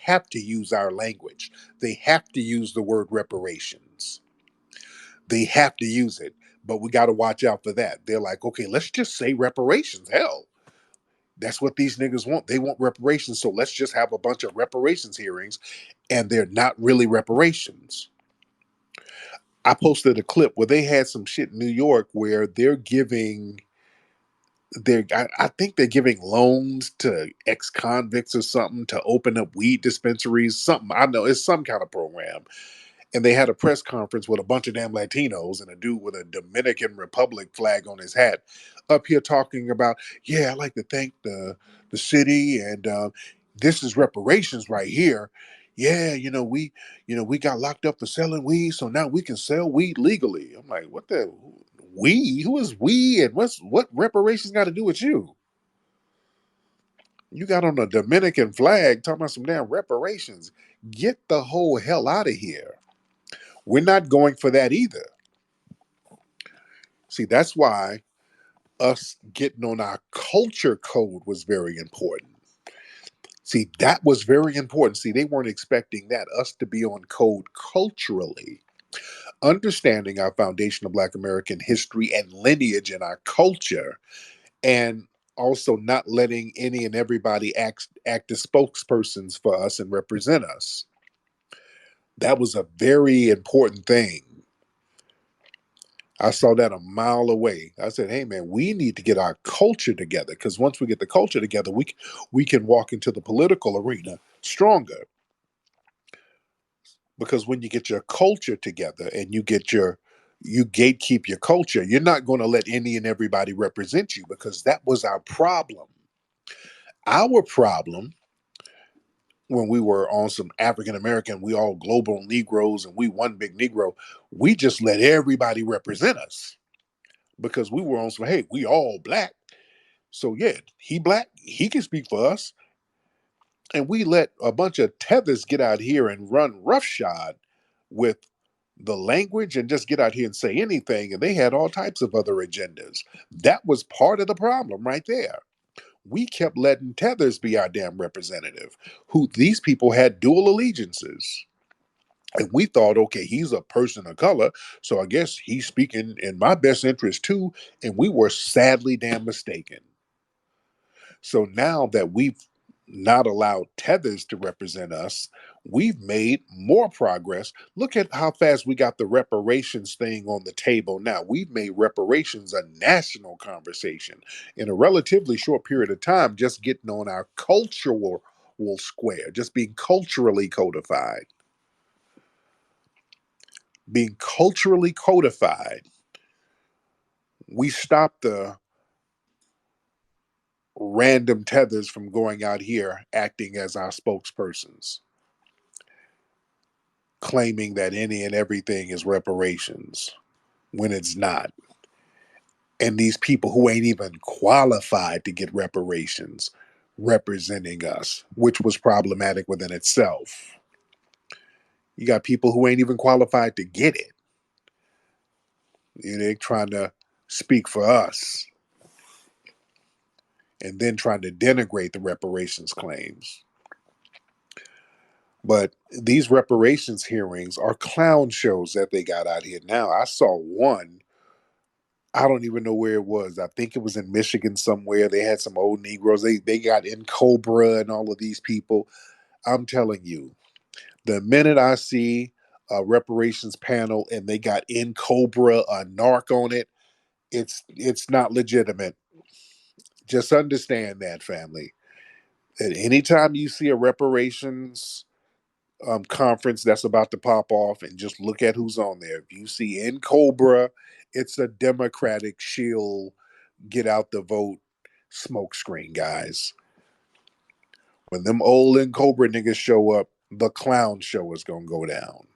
have to use our language. They have to use the word reparations. They have to use it, but we got to watch out for that. They're like, okay, let's just say reparations. Hell, that's what these niggas want. They want reparations, so let's just have a bunch of reparations hearings, and they're not really reparations. I posted a clip where they had some shit in New York where I think they're giving loans to ex-convicts or something to open up weed dispensaries, something. I know it's some kind of program. And they had a press conference with a bunch of damn Latinos and a dude with a Dominican Republic flag on his hat up here talking about, yeah, I'd like to thank the city, and this is reparations right here. Yeah, we got locked up for selling weed, so now we can sell weed legally. I'm like, what the We? Who is we? And what reparations got to do with you? You got on a Dominican flag talking about some damn reparations. Get the whole hell out of here. We're not going for that either. See, that's why us getting on our culture code was very important. See, that was very important. See, they weren't expecting that, us to be on code culturally. Understanding our foundation of Black American history and lineage and our culture, and also not letting any and everybody act as spokespersons for us and represent us. That was a very important thing. I saw that a mile away. I said, "Hey, man, we need to get our culture together, because once we get the culture together, we can walk into the political arena stronger. Because when you get your culture together and you gatekeep your culture, you're not going to let any and everybody represent you, because that was our problem. Our problem when we were on some African American, we all global Negroes and we one big Negro, we just let everybody represent us because we were on some, hey, we all black. So yeah, he black, he can speak for us. And we let a bunch of tethers get out here and run roughshod with the language and just get out here and say anything. And they had all types of other agendas. That was part of the problem right there. We kept letting tethers be our damn representative, who these people had dual allegiances. And we thought, okay, he's a person of color, so I guess he's speaking in my best interest too. And we were sadly damn mistaken. So now that we've not allowed tethers to represent us, we've made more progress. Look at how fast we got the reparations thing on the table now. We've made reparations a national conversation in a relatively short period of time, just getting on our cultural square, just being culturally codified. Being culturally codified, we stopped the random tethers from going out here acting as our spokespersons, claiming that any and everything is reparations when it's not. And these people who ain't even qualified to get reparations representing us, which was problematic within itself. You got people who ain't even qualified to get it. They're trying to speak for us and then trying to denigrate the reparations claims. But these reparations hearings are clown shows that they got out here now. I saw one. I don't even know where it was. I think it was in Michigan somewhere. They had some old Negroes. They got in Cobra and all of these people. I'm telling you, the minute I see a reparations panel and they got in Cobra, a narc on it, it's not legitimate. Just understand that, family. That anytime you see a reparations conference that's about to pop off, and just look at who's on there. If you see in Cobra, it's a Democratic shield, get out the vote smokescreen, guys. When them old in Cobra niggas show up, the clown show is gonna go down.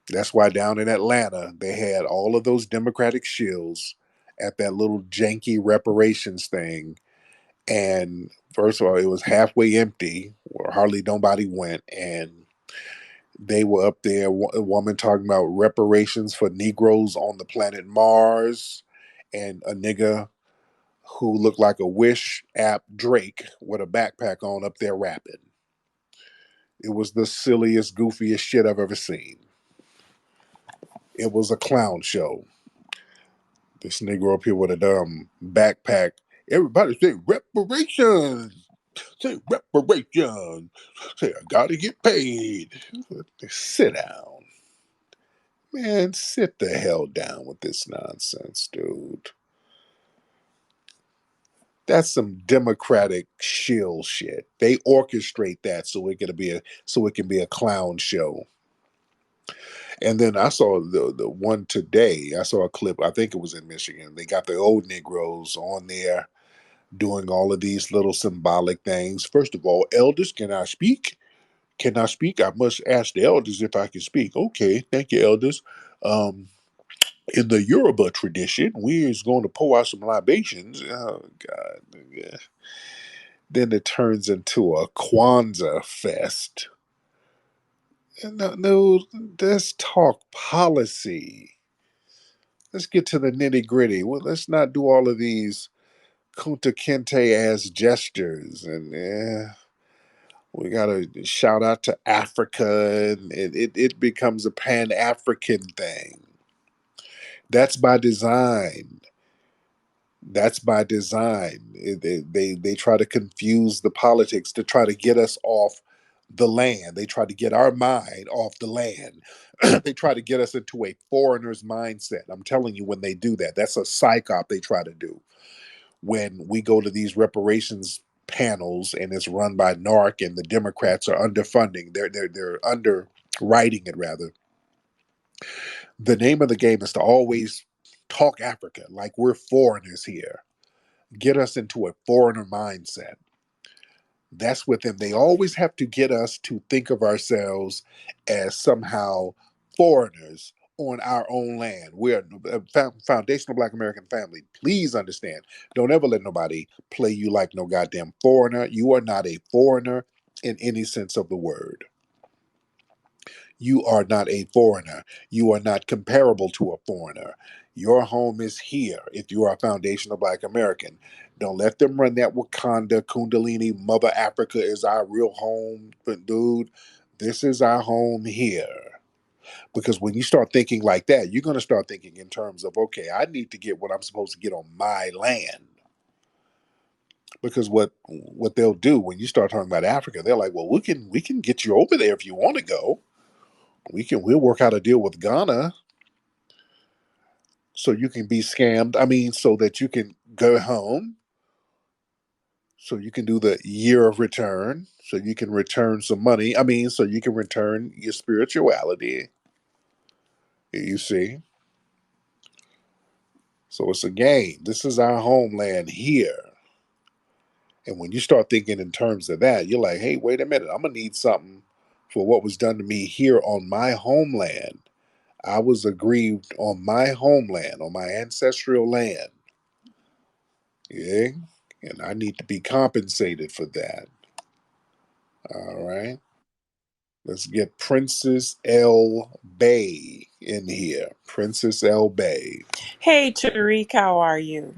That's why down in Atlanta, they had all of those Democratic shills at that little janky reparations thing. And first of all, it was halfway empty, or hardly nobody went. And they were up there, a woman talking about reparations for Negroes on the planet Mars, and a nigga who looked like a Wish app Drake with a backpack on up there rapping. It was the silliest, goofiest shit I've ever seen. It was a clown show. This nigga up here with a dumb backpack. Everybody say reparations. Say reparations. Say I gotta get paid. Sit down. Man, sit the hell down with this nonsense, dude. That's some Democratic shill shit. They orchestrate that so it can be a clown show. And then I saw the one today. I saw a clip. I think it was in Michigan. They got the old Negroes on there doing all of these little symbolic things. First of all, elders, can I speak? Can I speak? I must ask the elders if I can speak. Okay, thank you, elders. In the Yoruba tradition, we is going to pour out some libations. Oh God! Yeah. Then it turns into a Kwanzaa fest. No, no, let's talk policy. Let's get to the nitty gritty. Well, let's not do all of these Kunta Kinte ass gestures. And we got to shout out to Africa, and it becomes a Pan African thing. That's by design. That's by design. They try to confuse the politics to try to get us off the land. They try to get our mind off the land. They try to get us into a foreigner's mindset. I'm telling you, when they do that, that's a psyop they try to do. When we go to these reparations panels and it's run by NARC and the Democrats are underfunding, they're underwriting it rather. The name of the game is to always talk Africa like we're foreigners here, get us into a foreigner mindset. That's with them. They always have to get us to think of ourselves as somehow foreigners on our own land. We're a foundational Black American family. Please understand. Don't ever let nobody play you like no goddamn foreigner. You are not a foreigner in any sense of the word. You are not a foreigner. You are not comparable to a foreigner. Your home is here if you are a foundational Black American. Don't let them run that Wakanda, Kundalini, Mother Africa is our real home. But dude, this is our home here. Because when you start thinking like that, you're going to start thinking in terms of, okay, I need to get what I'm supposed to get on my land. Because what they'll do when you start talking about Africa, they're like, well, we can get you over there if you want to go. We'll work out a deal with Ghana so you can be scammed. I mean, so that you can go home, so you can do the year of return, so you can return some money. I mean, so you can return your spirituality. You see? So it's a game. This is our homeland here. And when you start thinking in terms of that, you're like, hey, wait a minute, I'm going to need something for what was done to me here on my homeland. I was aggrieved on my homeland, on my ancestral land. Yeah. And I need to be compensated for that. All right. Let's get Princess L. Bay in here. Princess L. Bay. Hey, Tariq, how are you?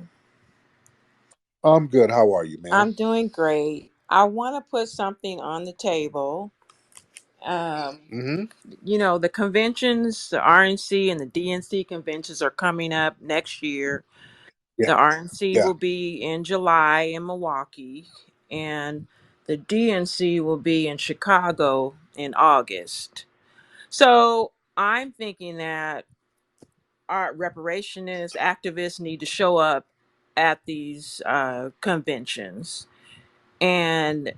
I'm good. How are you, ma'am? I'm doing great. I want to put something on the table. Um, Mm-hmm. the conventions, the RNC and the DNC conventions are coming up next year. Yeah. The RNC Yeah. will be in July in Milwaukee, and the DNC will be in Chicago in August. So I'm thinking that our reparationists, activists need to show up at these conventions and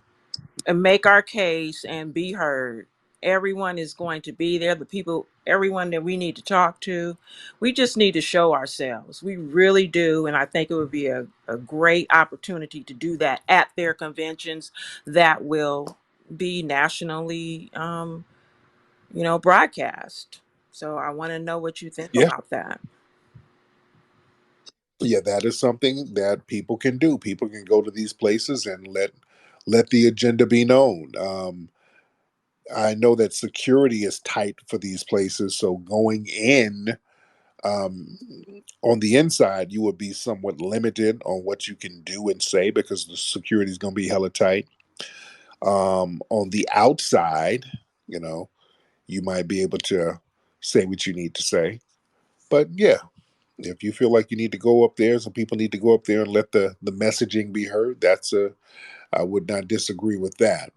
make our case and be heard. Everyone is going to be there. The people, everyone that we need to talk to, we just need to show ourselves. We really do. And I think it would be a great opportunity to do that at their conventions that will be nationally, broadcast. So I want to know what you think Yeah. about that. Yeah. That is something that people can do. People can go to these places and let the agenda be known. I know that security is tight for these places, so going in um, on the inside, you will be somewhat limited on what you can do and say because the security is going to be hella tight. On the outside, you know, you might be able to say what you need to say. But yeah, if you feel like you need to go up there, some people need to go up there and let the messaging be heard. I would not disagree with that.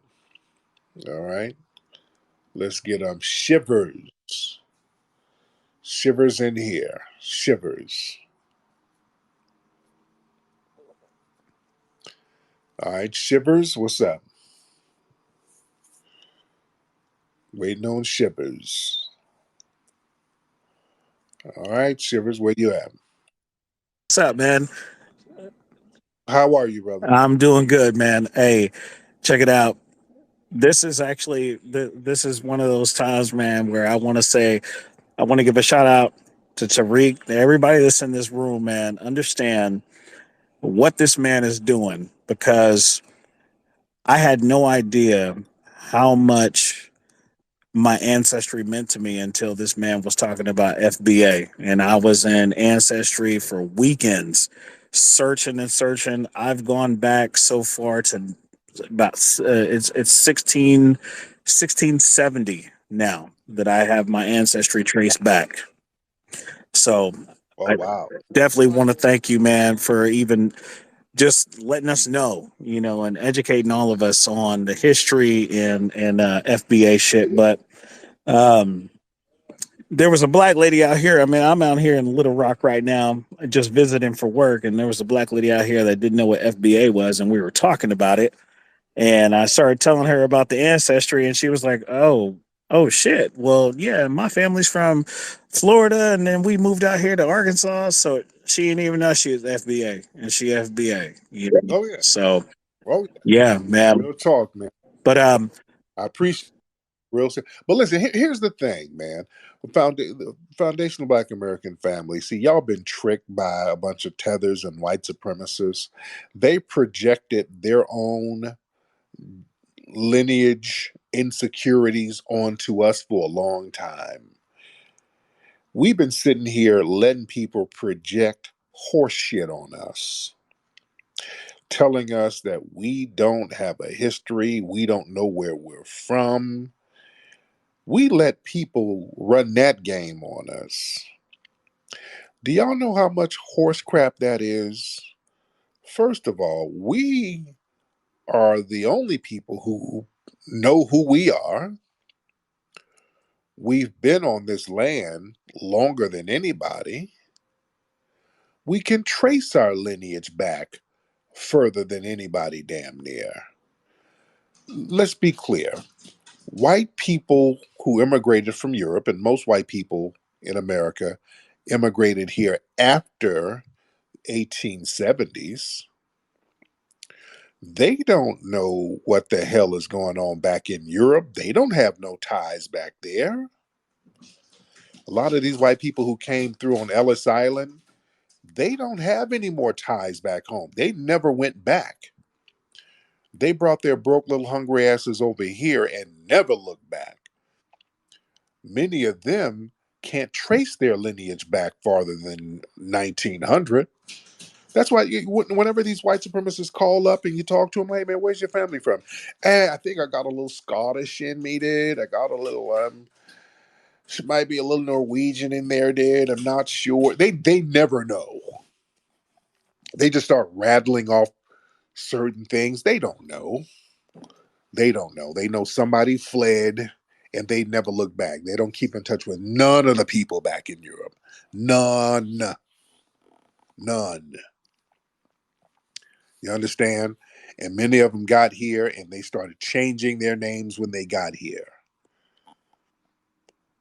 All right, let's get Shivers. Shivers in here. Shivers. All right, Shivers, what's up? Waiting on Shivers. All right, Shivers, where you at? What's up, man? How are you, brother? I'm doing good, man. Hey, check it out. This is one of those times, man, where I want to give a shout out to Tariq, to everybody that's in this room, man, understand what this man is doing, because I had no idea how much my ancestry meant to me until this man was talking about FBA. And I was in Ancestry for weekends, searching and searching. I've gone back so far to about it's 1670 now that I have my ancestry traced back. So Oh I wow. definitely want to thank you, man, for even just letting us know, and educating all of us on the history and FBA shit. But um, there was a black lady out here. I mean, I'm out here in Little Rock right now, just visiting for work, and there was a black lady out here that didn't know what FBA was, and we were talking about it. And I started telling her about the ancestry, and she was like, "Oh shit! Well, yeah, my family's from Florida, and then we moved out here to Arkansas." So she didn't even know she was FBA, and she FBA. Oh yeah. So Oh yeah. yeah, man. Real talk, man. But I appreciate real. But listen, here's the thing, man. The foundational Black American family. See, y'all been tricked by a bunch of tethers and white supremacists. They projected their own lineage insecurities onto us for a long time. We've been sitting here letting people project horse shit on us, telling us that we don't have a history, we don't know where we're from. We let people run that game on us. Do y'all know how much horse crap that is? First of all, we are the only people who know who we are. We've been on this land longer than anybody. We can trace our lineage back further than anybody, damn near. Let's be clear. White people who immigrated from Europe, and most white people in America immigrated here after 1870s, they don't know what the hell is going on back in Europe. They don't have no ties back there. A lot of these white people who came through on Ellis Island, they don't have any more ties back home. They never went back. They brought their broke little hungry asses over here and never looked back. Many of them can't trace their lineage back farther than 1900. That's why whenever these white supremacists call up and you talk to them, hey man, where's your family from? I think I got a little Scottish in me, dude. I got a little might be a little Norwegian in there, dude. I'm not sure. They never know. They just start rattling off certain things. They don't know. They don't know. They know somebody fled and they never look back. They don't keep in touch with none of the people back in Europe. None. None. You understand? And many of them got here and they started changing their names when they got here.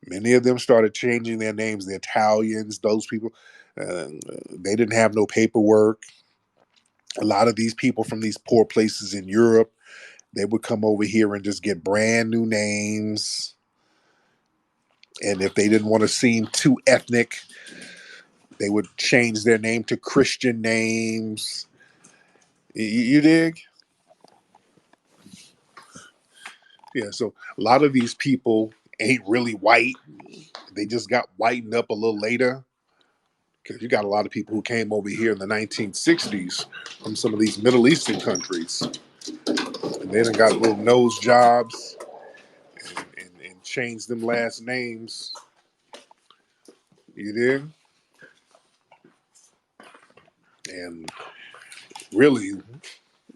Many of them started changing their names. The Italians, those people, they didn't have no paperwork. A lot of these people from these poor places in Europe, they would come over here and just get brand new names. And if they didn't want to seem too ethnic, they would change their name to Christian names. You dig? Yeah, so a lot of these people ain't really white. They just got whitened up a little later. Because you got a lot of people who came over here in the 1960s from some of these Middle Eastern countries. And they done got little nose jobs and changed them last names. You dig? And really,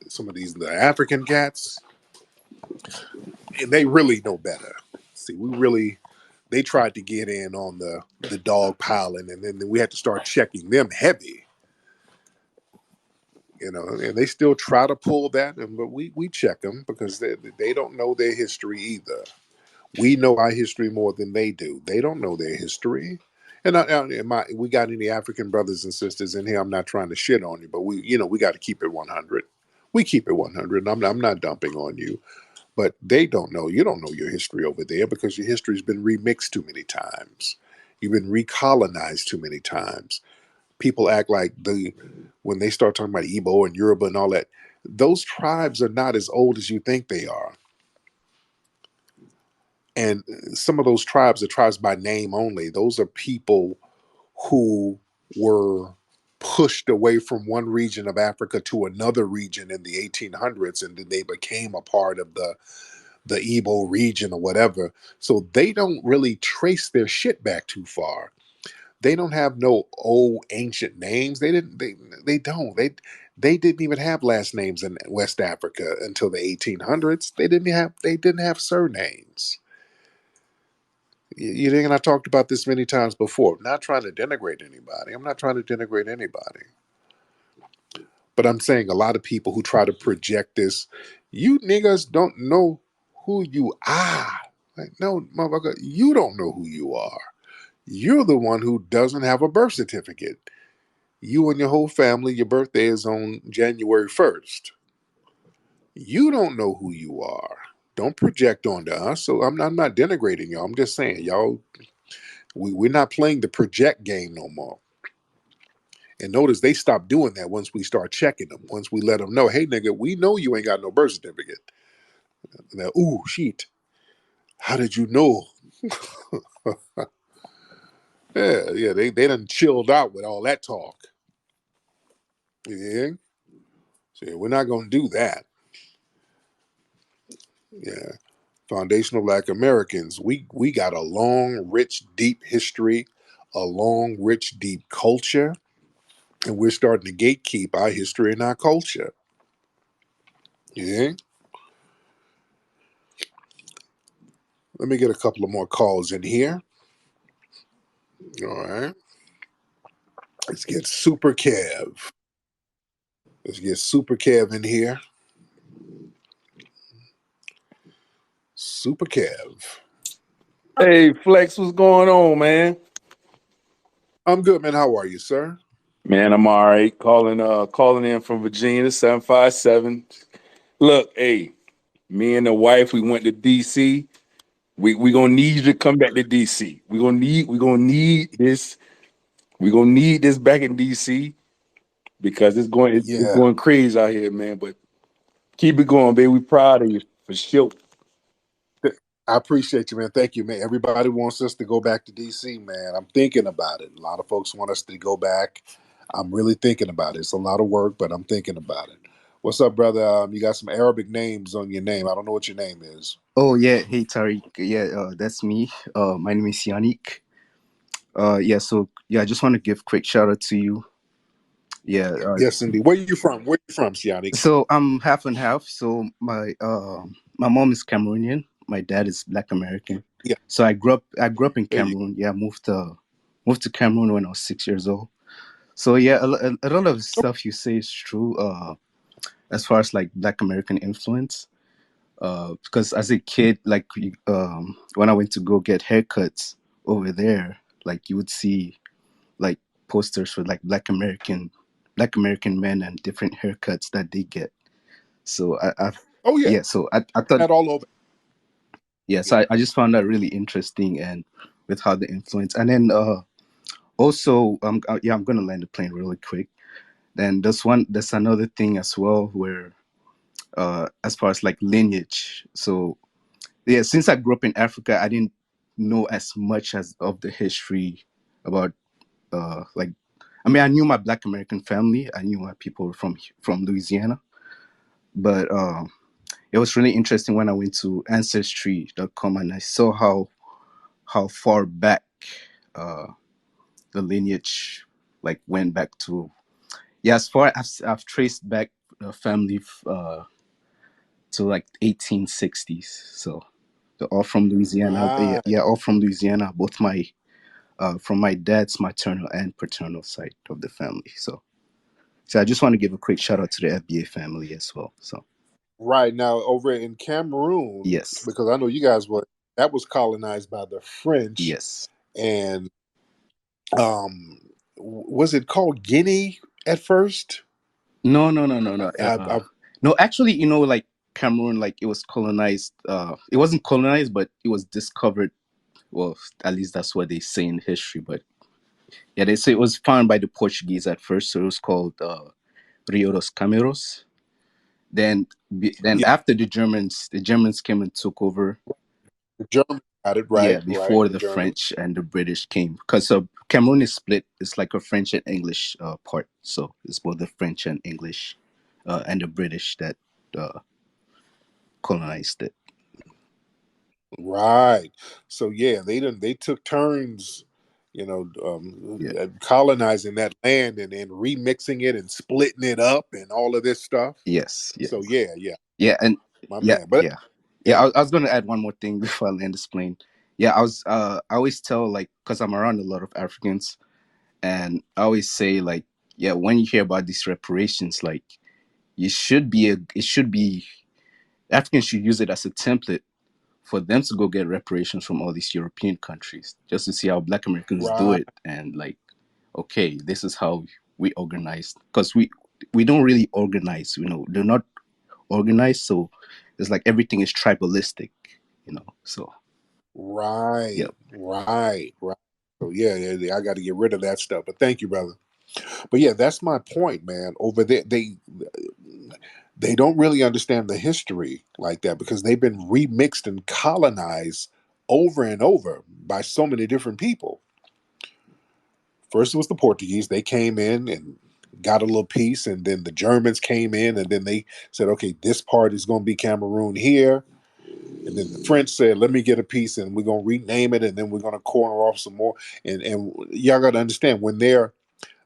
some of the African cats, and they really know better. See, they tried to get in on the dog piling, and then we had to start checking them heavy. And they still try to pull that, but we check them because they don't know their history either. We know our history more than they do. They don't know their history. And we got any African brothers and sisters in here? I'm not trying to shit on you, but we got to keep it 100. We keep it 100. And I'm not dumping on you, but they don't know. You don't know your history over there because your history's been remixed too many times. You've been recolonized too many times. People act like when they start talking about Igbo and Yoruba and all that, those tribes are not as old as you think they are. And some of those tribes are tribes by name only. Those are people who were pushed away from one region of Africa to another region in the 1800s, and then they became a part of the Igbo region or whatever. So they don't really trace their shit back too far. They don't have no old ancient names. They don't. They didn't even have last names in West Africa until the 1800s. They didn't have surnames. You think, and I talked about this many times before. I'm not trying to denigrate anybody. I'm not trying to denigrate anybody. But I'm saying a lot of people who try to project this, you niggas don't know who you are. Like, no, motherfucker, you don't know who you are. You're the one who doesn't have a birth certificate. You and your whole family, your birthday is on January 1st. You don't know who you are. Don't project onto us. So I'm not denigrating y'all. I'm just saying, y'all, we're not playing the project game no more. And notice they stopped doing that once we start checking them. Once we let them know, hey, nigga, we know you ain't got no birth certificate. And they're, ooh, shit. How did you know? Yeah, they done chilled out with all that talk. Yeah. So we're not going to do that. Yeah. Foundational Black Americans, we got a long, rich, deep history, a long, rich, deep culture, and we're starting to gatekeep our history and our culture. Yeah. Let me get a couple of more calls in here. All right. Let's get Super Kev. Let's get Super Kev in here. Super Kev. Hey, Flex, what's going on, man? I'm good, man. How are you, sir? Man, I'm all right. Calling in from Virginia, 757. Look, hey, me and the wife, we went to DC. We gonna need you to come back to DC. We gonna need this back in DC because it's Yeah. going crazy out here, man. But keep it going, baby. We proud of you for sure. I appreciate you, man. Thank you, man. Everybody wants us to go back to DC, man. I'm thinking about it. A lot of folks want us to go back. I'm really thinking about it. It's a lot of work, but I'm thinking about it. What's up, brother? You got some Arabic names on your name. I don't know what your name is. Oh yeah, hey Tariq. Yeah, that's me. My name is Yannick. Yeah, so yeah, I just want to give quick shout out to you. Yeah. Yes, indeed. Where you from? Where you from, Sianik? So I'm half and half. So my mom is Cameroonian. My dad is Black American. Yeah. So I grew up in There you Cameroon. Yeah, moved to Cameroon when I was 6 years old. So yeah, a lot of the go. stuff you say is true. As far as like Black American influence. Because as a kid, like when I went to go get haircuts over there, like you would see like posters with like Black American men and different haircuts that they get. So Oh yeah, yeah, so I thought, that all over. yeah, so Yeah. I just found that really interesting and with how the influence, and then also yeah, I'm gonna land the plane really quick. Then there's another thing as well where as far as like lineage. So yeah, since I grew up in Africa, I didn't know as much as of the history about like I mean I knew my Black American family, I knew my people from Louisiana, but it was really interesting when I went to ancestry.com and I saw how far back uh, the lineage like went back to. Yeah, as far as I've traced back the family to like 1860s. So they're all from Louisiana. Yeah, Right. yeah, all from Louisiana. Both my from my dad's maternal and paternal side of the family. So I just want to give a quick shout out to the FBA family as well. So Right now, over in Cameroon, yes, because I know you guys were that was colonized by the French, yes. and was it called Guinea at first? No, no, no, no, no. I No, actually, like Cameroon, like it was colonized. It wasn't colonized, but it was discovered Well, at least that's what they say in history. But yeah, they say it was founded by the Portuguese at first, so it was called Rio dos Cameros. Then Yeah, after the Germans came and took over. the Germans got it Yeah, right, right. before The the Germans, French and the British came, because Cameroon is split. It's like a French and English part, so it's both the French and English and the British that colonized it. right. So yeah, they took turns, Yeah. colonizing that land and then remixing it and splitting it up and all of this stuff. Yes. So Yes. yeah, yeah, Yeah. And my yeah. man. But Yeah. Yeah. yeah, I was going to add one more thing before I land this plane. Yeah, I always tell, like, because I'm around a lot of Africans, and I always say, like, yeah, when you hear about these reparations, like, it should be Africans should use it as a template for them to go get reparations from all these European countries, just to see how Black Americans do right, it, and, like, okay, this is how we organize, because we don't really organize. They're not organized, so it's like everything is tribalistic. So yeah. right, right. So yeah, yeah, I got to get rid of that stuff. But thank you, brother. But yeah, that's my point, man. Over there, they don't really understand the history like that because they've been remixed and colonized over and over by so many different people. First it was the Portuguese. They came in and got a little piece, and then the Germans came in, and then they said, okay, this part is going to be Cameroon here. And then the French said, let me get a piece, and we're going to rename it, and then we're going to corner off some more. And y'all got to understand, when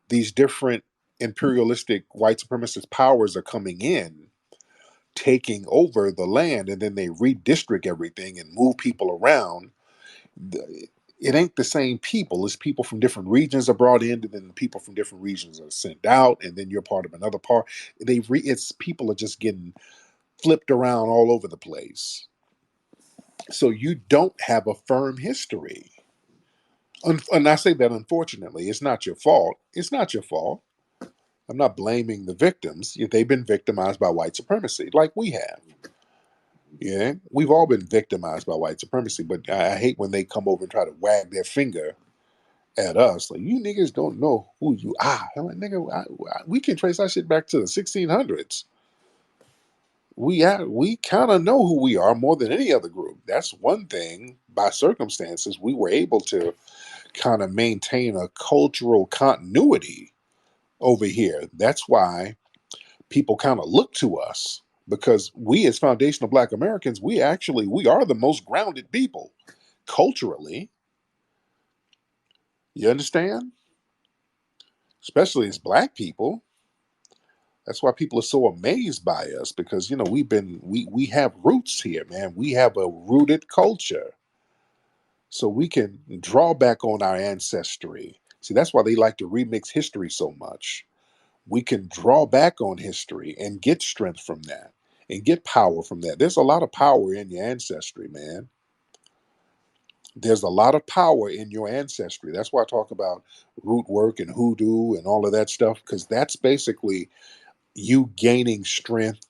these different imperialistic white supremacist powers are coming in, taking over the land, and then they redistrict everything and move people around, it ain't the same people. It's people from different regions are brought in, and then people from different regions are sent out, and then you're part of another part. It's people are just getting flipped around all over the place. So you don't have a firm history. And I say that unfortunately, it's not your fault. It's not your fault. I'm not blaming the victims. They've been victimized by white supremacy, like we have. Yeah, we've all been victimized by white supremacy, but I hate when they come over and try to wag their finger at us. Like, you niggas don't know who you are. I'm like, nigga, we can trace that shit back to the 1600s. We kind of know who we are more than any other group. That's one thing. By circumstances, we were able to kind of maintain a cultural continuity over here. That's why people kind of look to us, because we as foundational Black Americans, we are the most grounded people culturally. You understand? Especially as Black people. That's why people are so amazed by us, because we have roots here, man. We have a rooted culture. So we can draw back on our ancestry. See, that's why they like to remix history so much. We can draw back on history and get strength from that and get power from that. There's a lot of power in your ancestry, man. There's a lot of power in your ancestry. That's why I talk about root work and hoodoo and all of that stuff, because that's basically you gaining strength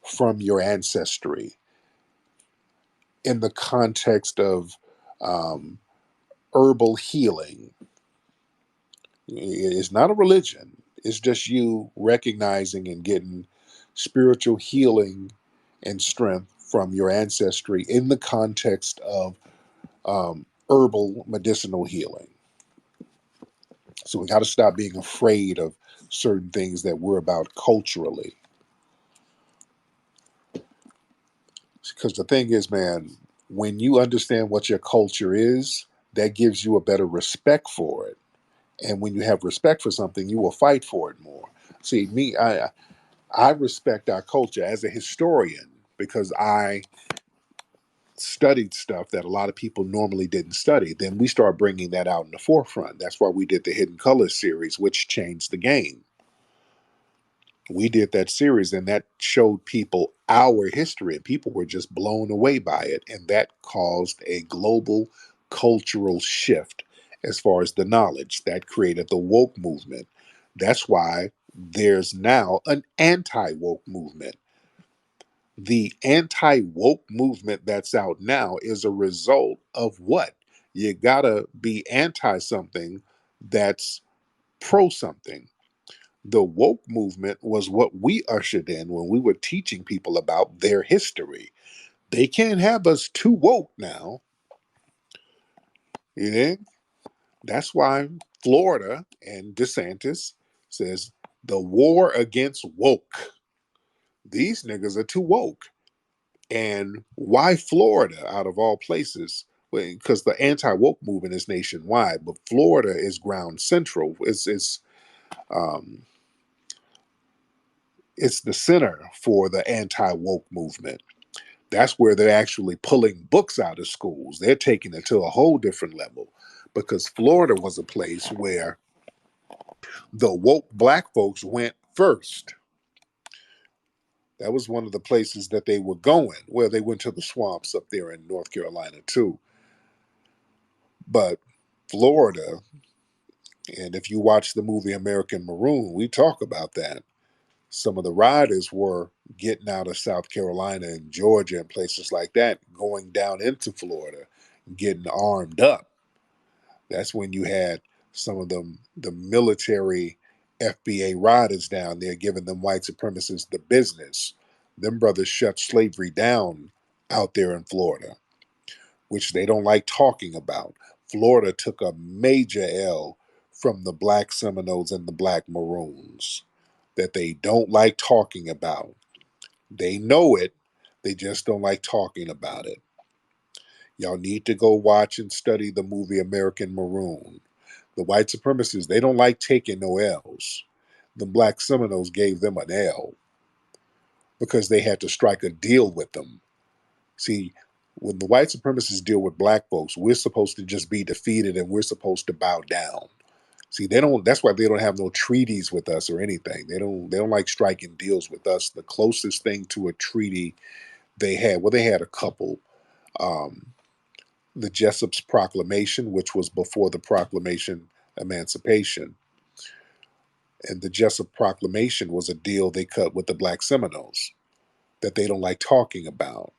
from your ancestry in the context of um, herbal healing. It's not a religion. It's just you recognizing and getting spiritual healing and strength from your ancestry in the context of herbal medicinal healing. So we got to stop being afraid of certain things that we're about culturally. Because the thing is, man, when you understand what your culture is, that gives you a better respect for it. And when you have respect for something, you will fight for it more. See, I respect our culture as a historian because I studied stuff that a lot of people normally didn't study. Then we start bringing that out in the forefront. That's why we did the Hidden Colors series, which changed the game. We did that series, and that showed people our history, and people were just blown away by it. And that caused a global cultural shift as far as the knowledge that created the woke movement. That's why there's now an anti woke movement. The anti woke movement that's out now is a result of what? You gotta be anti something that's pro something. The woke movement was what we ushered in when we were teaching people about their history. They can't have us too woke now. You know? That's why Florida and DeSantis says the war against woke. These niggas are too woke. And why Florida, out of all places? Because the anti-woke movement is nationwide, but Florida is ground central. Um, it's the center for the anti-woke movement. That's where they're actually pulling books out of schools. They're taking it to a whole different level because Florida was a place where the woke black folks went first. That was one of the places that they were going. Well, they went to the swamps up there in North Carolina too. But Florida, and if you watch the movie American Maroon, we talk about that. Some of the riders were getting out of South Carolina and Georgia and places like that, going down into Florida, getting armed up. That's when you had some of them, the military FBA riders down there giving them white supremacists the business. Them brothers shut slavery down out there in Florida, which they don't like talking about. Florida took a major L from the black Seminoles and the black Maroons that they don't like talking about. They know it, they just don't like talking about it. Y'all need to go watch and study the movie American Maroon. The white supremacists, they don't like taking no L's. The black Seminoles gave them an L because they had to strike a deal with them. See, when the white supremacists deal with black folks, we're supposed to just be defeated and we're supposed to bow down. See, they don't. That's why they don't have no treaties with us or anything. They don't. They don't like striking deals with us. The closest thing to a treaty they had, well, they had a couple. Um, the Jessup's Proclamation, which was before the Proclamation Emancipation, and the Jessup Proclamation was a deal they cut with the Black Seminoles that they don't like talking about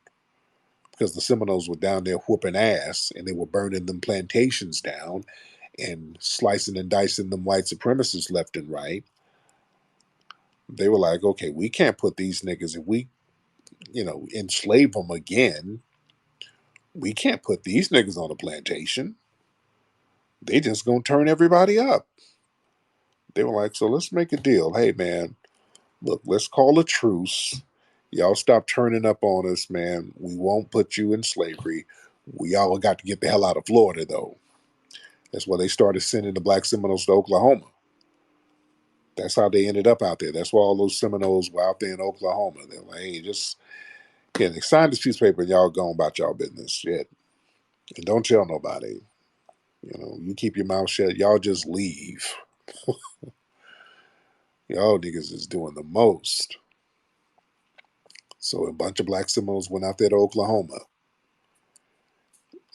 because the Seminoles were down there whooping ass and they were burning them plantations down and slicing and dicing them white supremacists left and right. They were like, okay, we can't put these niggas, if we, enslave them again, we can't put these niggas on a plantation. They just gonna turn everybody up. They were like, so let's make a deal. Hey man, look, let's call a truce. Y'all stop turning up on us, man. We won't put you in slavery. We all got to get the hell out of Florida though. That's why they started sending the black Seminoles to Oklahoma. That's how they ended up out there. That's why all those Seminoles were out there in Oklahoma. They're like, hey, just they signed this piece of paper and y'all go about y'all business. Shit. And don't tell nobody. You keep your mouth shut. Y'all just leave. Y'all niggas is doing the most. So a bunch of black Seminoles went out there to Oklahoma.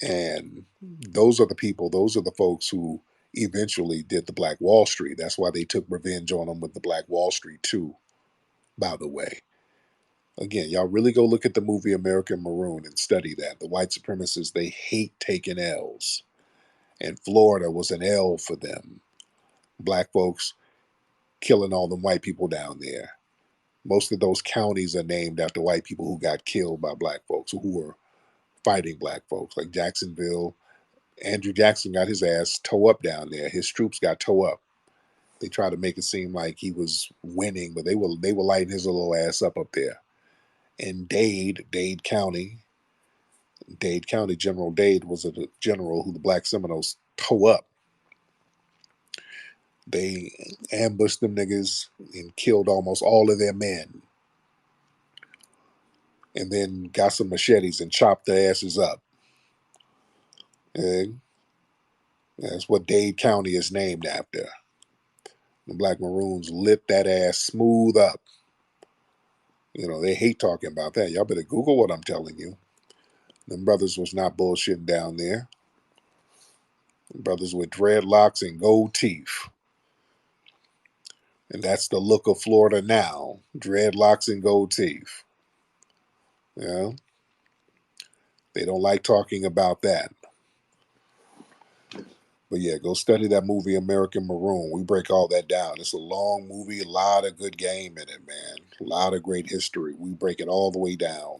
And those are the people, those are the folks who eventually did the Black Wall Street. That's why they took revenge on them with the Black Wall Street too, by the way. Again, y'all really go look at the movie American Maroon and study that. The white supremacists, they hate taking L's. And Florida was an L for them. Black folks killing all them white people down there. Most of those counties are named after white people who got killed by black folks who were fighting black folks, like Jacksonville. Andrew Jackson got his ass toe up down there. His troops got toe up. They tried to make it seem like he was winning, but they were lighting his little ass up there. And Dade County, General Dade was a general who the black Seminoles toe up. They ambushed them niggas and killed almost all of their men. And then got some machetes and chopped their asses up. And that's what Dade County is named after. The Black Maroons lit that ass smooth up. They hate talking about that. Y'all better Google what I'm telling you. Them brothers was not bullshitting down there. Them brothers with dreadlocks and gold teeth. And that's the look of Florida now. Dreadlocks and gold teeth. Yeah. They don't like talking about that. But yeah, go study that movie American Maroon. We break all that down. It's a long movie, a lot of good game in it, man. A lot of great history. We break it all the way down.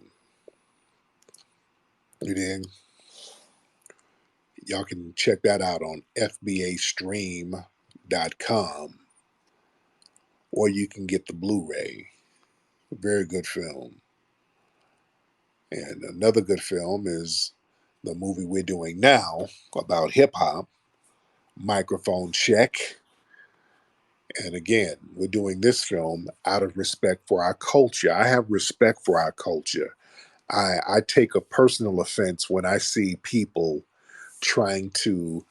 You dig? Y'all can check that out on fbastream.com, or you can get the Blu-ray. Very good film. And another good film is the movie we're doing now about hip hop, Microphone Check. And again, we're doing this film out of respect for our culture. I have respect for our culture. I take a personal offense when I see people trying to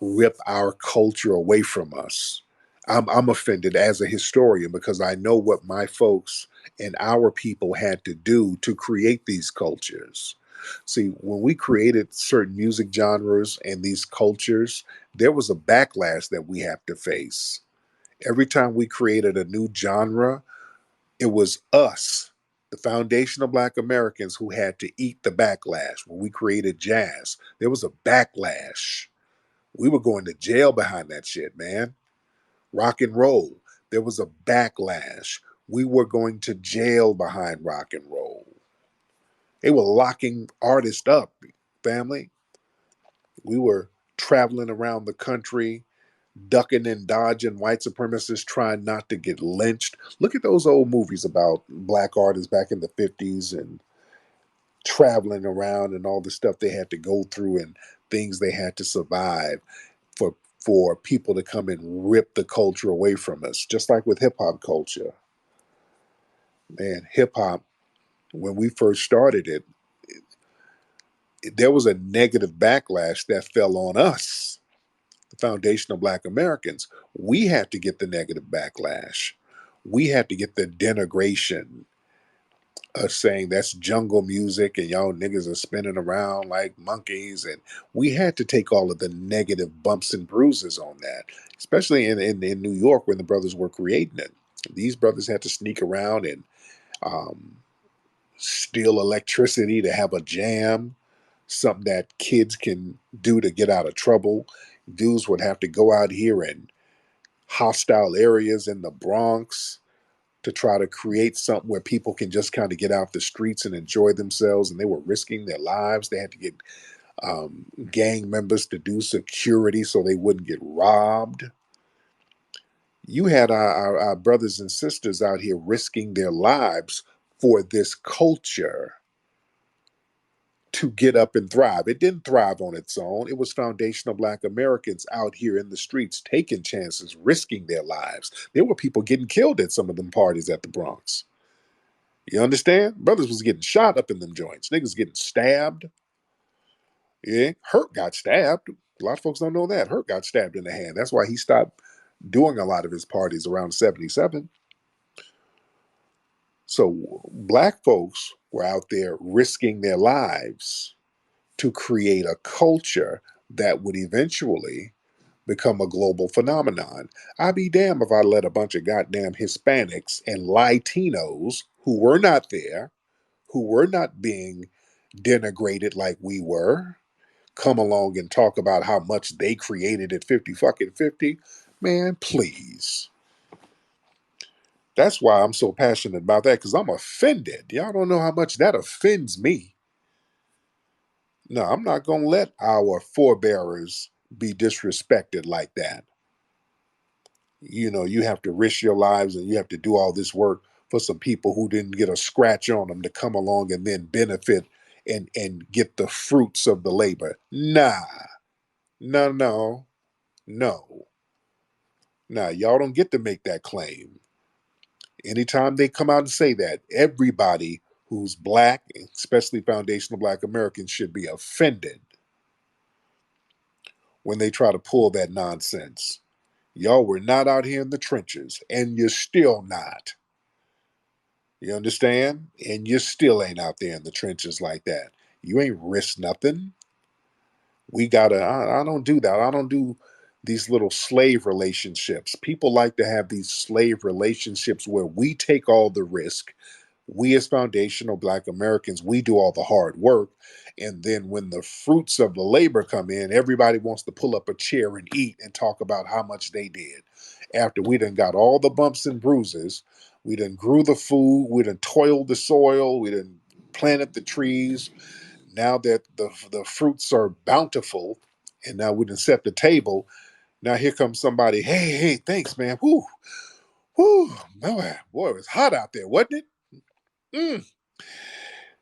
rip our culture away from us. I'm offended as a historian because I know what my folks and our people had to do to create these cultures. See, when we created certain music genres and these cultures, there was a backlash that we have to face. Every time we created a new genre, it was us, the foundational Black Americans, who had to eat the backlash. When we created jazz, there was a backlash. We were going to jail behind that shit, man. Rock and roll, there was a backlash. We were going to jail behind rock and roll. They were locking artists up, family. We were traveling around the country, ducking and dodging white supremacists, trying not to get lynched. Look at those old movies about black artists back in the 50s and traveling around and all the stuff they had to go through and things they had to survive for people to come and rip the culture away from us, just like with hip hop culture. Man, hip hop, when we first started it, there was a negative backlash that fell on us, the foundation of Black Americans. We had to get the negative backlash. We had to get the denigration of saying that's jungle music and y'all niggas are spinning around like monkeys. And we had to take all of the negative bumps and bruises on that, especially in New York when the brothers were creating it. These brothers had to sneak around and um, steal electricity to have a jam, something that kids can do to get out of trouble. Dudes would have to go out here in hostile areas in the Bronx to try to create something where people can just kind of get out the streets and enjoy themselves. And they were risking their lives. They had to get gang members to do security so they wouldn't get robbed. You had our brothers and sisters out here risking their lives for this culture to get up and thrive. It didn't thrive on its own. It was foundational Black Americans out here in the streets taking chances, risking their lives. There were people getting killed at some of them parties at the Bronx. You understand? Brothers was getting shot up in them joints. Niggas getting stabbed. Yeah, Hurt got stabbed. A lot of folks don't know that. Hurt got stabbed in the hand. That's why he stopped doing a lot of his parties around 77. So black folks were out there risking their lives to create a culture that would eventually become a global phenomenon. I'd be damned if I let a bunch of goddamn Hispanics and Latinos who were not there, who were not being denigrated like we were, come along and talk about how much they created at 50 fucking 50. Man, please. That's why I'm so passionate about that, because I'm offended. Y'all don't know how much that offends me. No, I'm not going to let our forebearers be disrespected like that. You know, you have to risk your lives and you have to do all this work for some people who didn't get a scratch on them to come along and then benefit and get the fruits of the labor. Nah, no. Nah, y'all don't get to make that claim. Anytime they come out and say that, everybody who's black, especially foundational Black Americans, should be offended when they try to pull that nonsense. Y'all were not out here in the trenches, and you're still not. You understand? And you still ain't out there in the trenches like that. You ain't risked nothing. We gotta, I don't do that. I don't do these little slave relationships. People like to have these slave relationships where we take all the risk. We as foundational Black Americans, we do all the hard work. And then when the fruits of the labor come in, everybody wants to pull up a chair and eat and talk about how much they did. After we done got all the bumps and bruises, we done grew the food, we done toiled the soil, we done planted the trees. Now that the fruits are bountiful, and now we done set the table, now here comes somebody, hey, thanks, man. Whoo, boy, it was hot out there, wasn't it? Mm.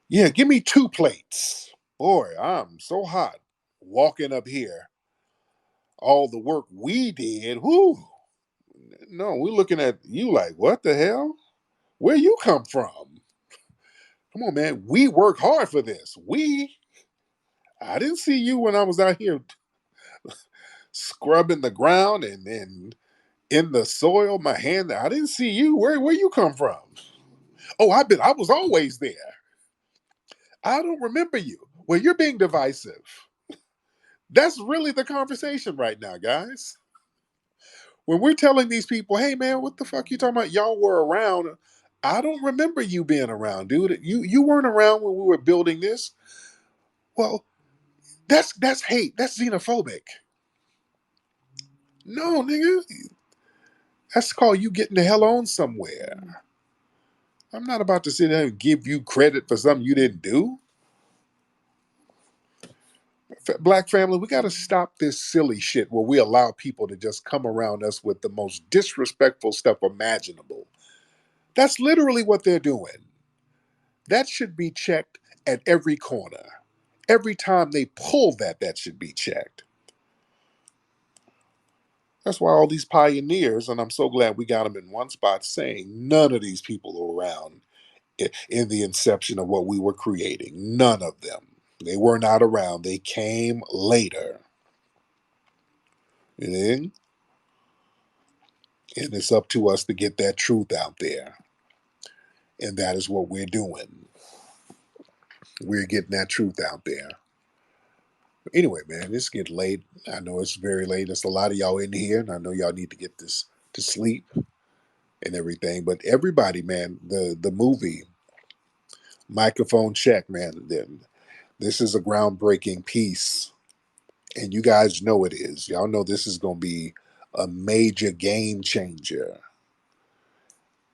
Yeah, give me 2 plates. Boy, I'm so hot. Walking up here, all the work we did, whoo. No, we're looking at you like, what the hell? Where you come from? Come on, man. We work hard for this. I didn't see you when I was out here scrubbing the ground and in the soil, my hand. I didn't see you. Where you come from? Oh, I was always there. I don't remember you. Well, you're being divisive. That's really the conversation right now, guys. When we're telling these people, hey man, what the fuck you talking about? Y'all were around. I don't remember you being around, dude. You weren't around when we were building this. Well, that's hate. That's xenophobic. No, nigga. That's called you getting the hell on somewhere. I'm not about to sit there and give you credit for something you didn't do. Black family, we got to stop this silly shit where we allow people to just come around us with the most disrespectful stuff imaginable. That's literally what they're doing. That should be checked at every corner. Every time they pull that should be checked. That's why all these pioneers, and I'm so glad we got them in one spot, saying none of these people were around in the inception of what we were creating. None of them. They were not around. They came later. And it's up to us to get that truth out there. And that is what we're doing. We're getting that truth out there. Anyway, man, it's getting late. I know it's very late. There's a lot of y'all in here, and I know y'all need to get this to sleep and everything. But everybody, man, the movie Microphone Check, man, this is a groundbreaking piece, and you guys know it is. Y'all know this is going to be a major game changer,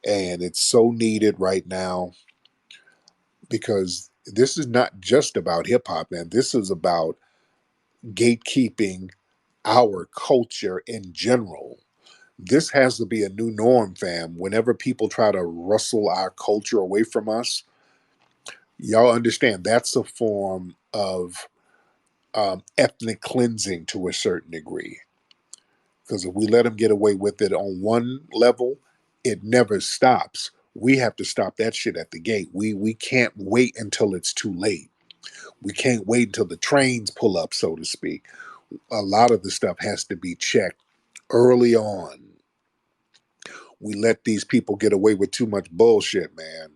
and it's so needed right now because this is not just about hip hop, man. This is about gatekeeping our culture in general. This has to be a new norm, fam. Whenever people try to rustle our culture away from us, y'all understand that's a form of ethnic cleansing to a certain degree. Because if we let them get away with it on one level, it never stops. We have to stop that shit at the gate. We can't wait until it's too late. We can't wait until the trains pull up, so to speak. A lot of the stuff has to be checked early on. We let these people get away with too much bullshit, man.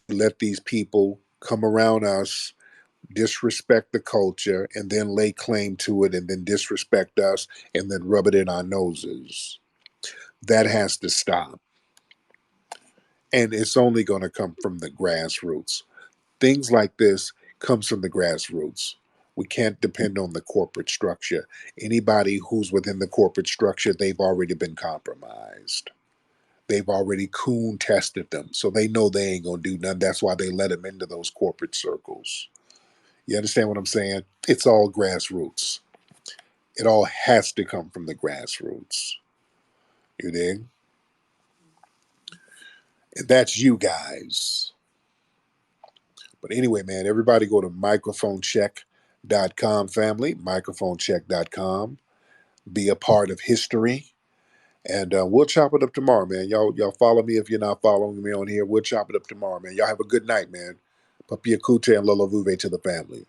We let these people come around us, disrespect the culture, and then lay claim to it, and then disrespect us, and then rub it in our noses. That has to stop. And it's only going to come from the grassroots. Things like this comes from the grassroots. We can't depend on the corporate structure. Anybody who's within the corporate structure, they've already been compromised. They've already coon tested them, so they know they ain't gonna do nothing. That's why they let them into those corporate circles. You understand what I'm saying? It's all grassroots. It all has to come from the grassroots. You dig? And that's you guys. But anyway, man, everybody go to microphonecheck.com, family, microphonecheck.com. Be a part of history. And we'll chop it up tomorrow, man. Y'all follow me if you're not following me on here. We'll chop it up tomorrow, man. Y'all have a good night, man. Papia Kute and Lola Vuve to the family.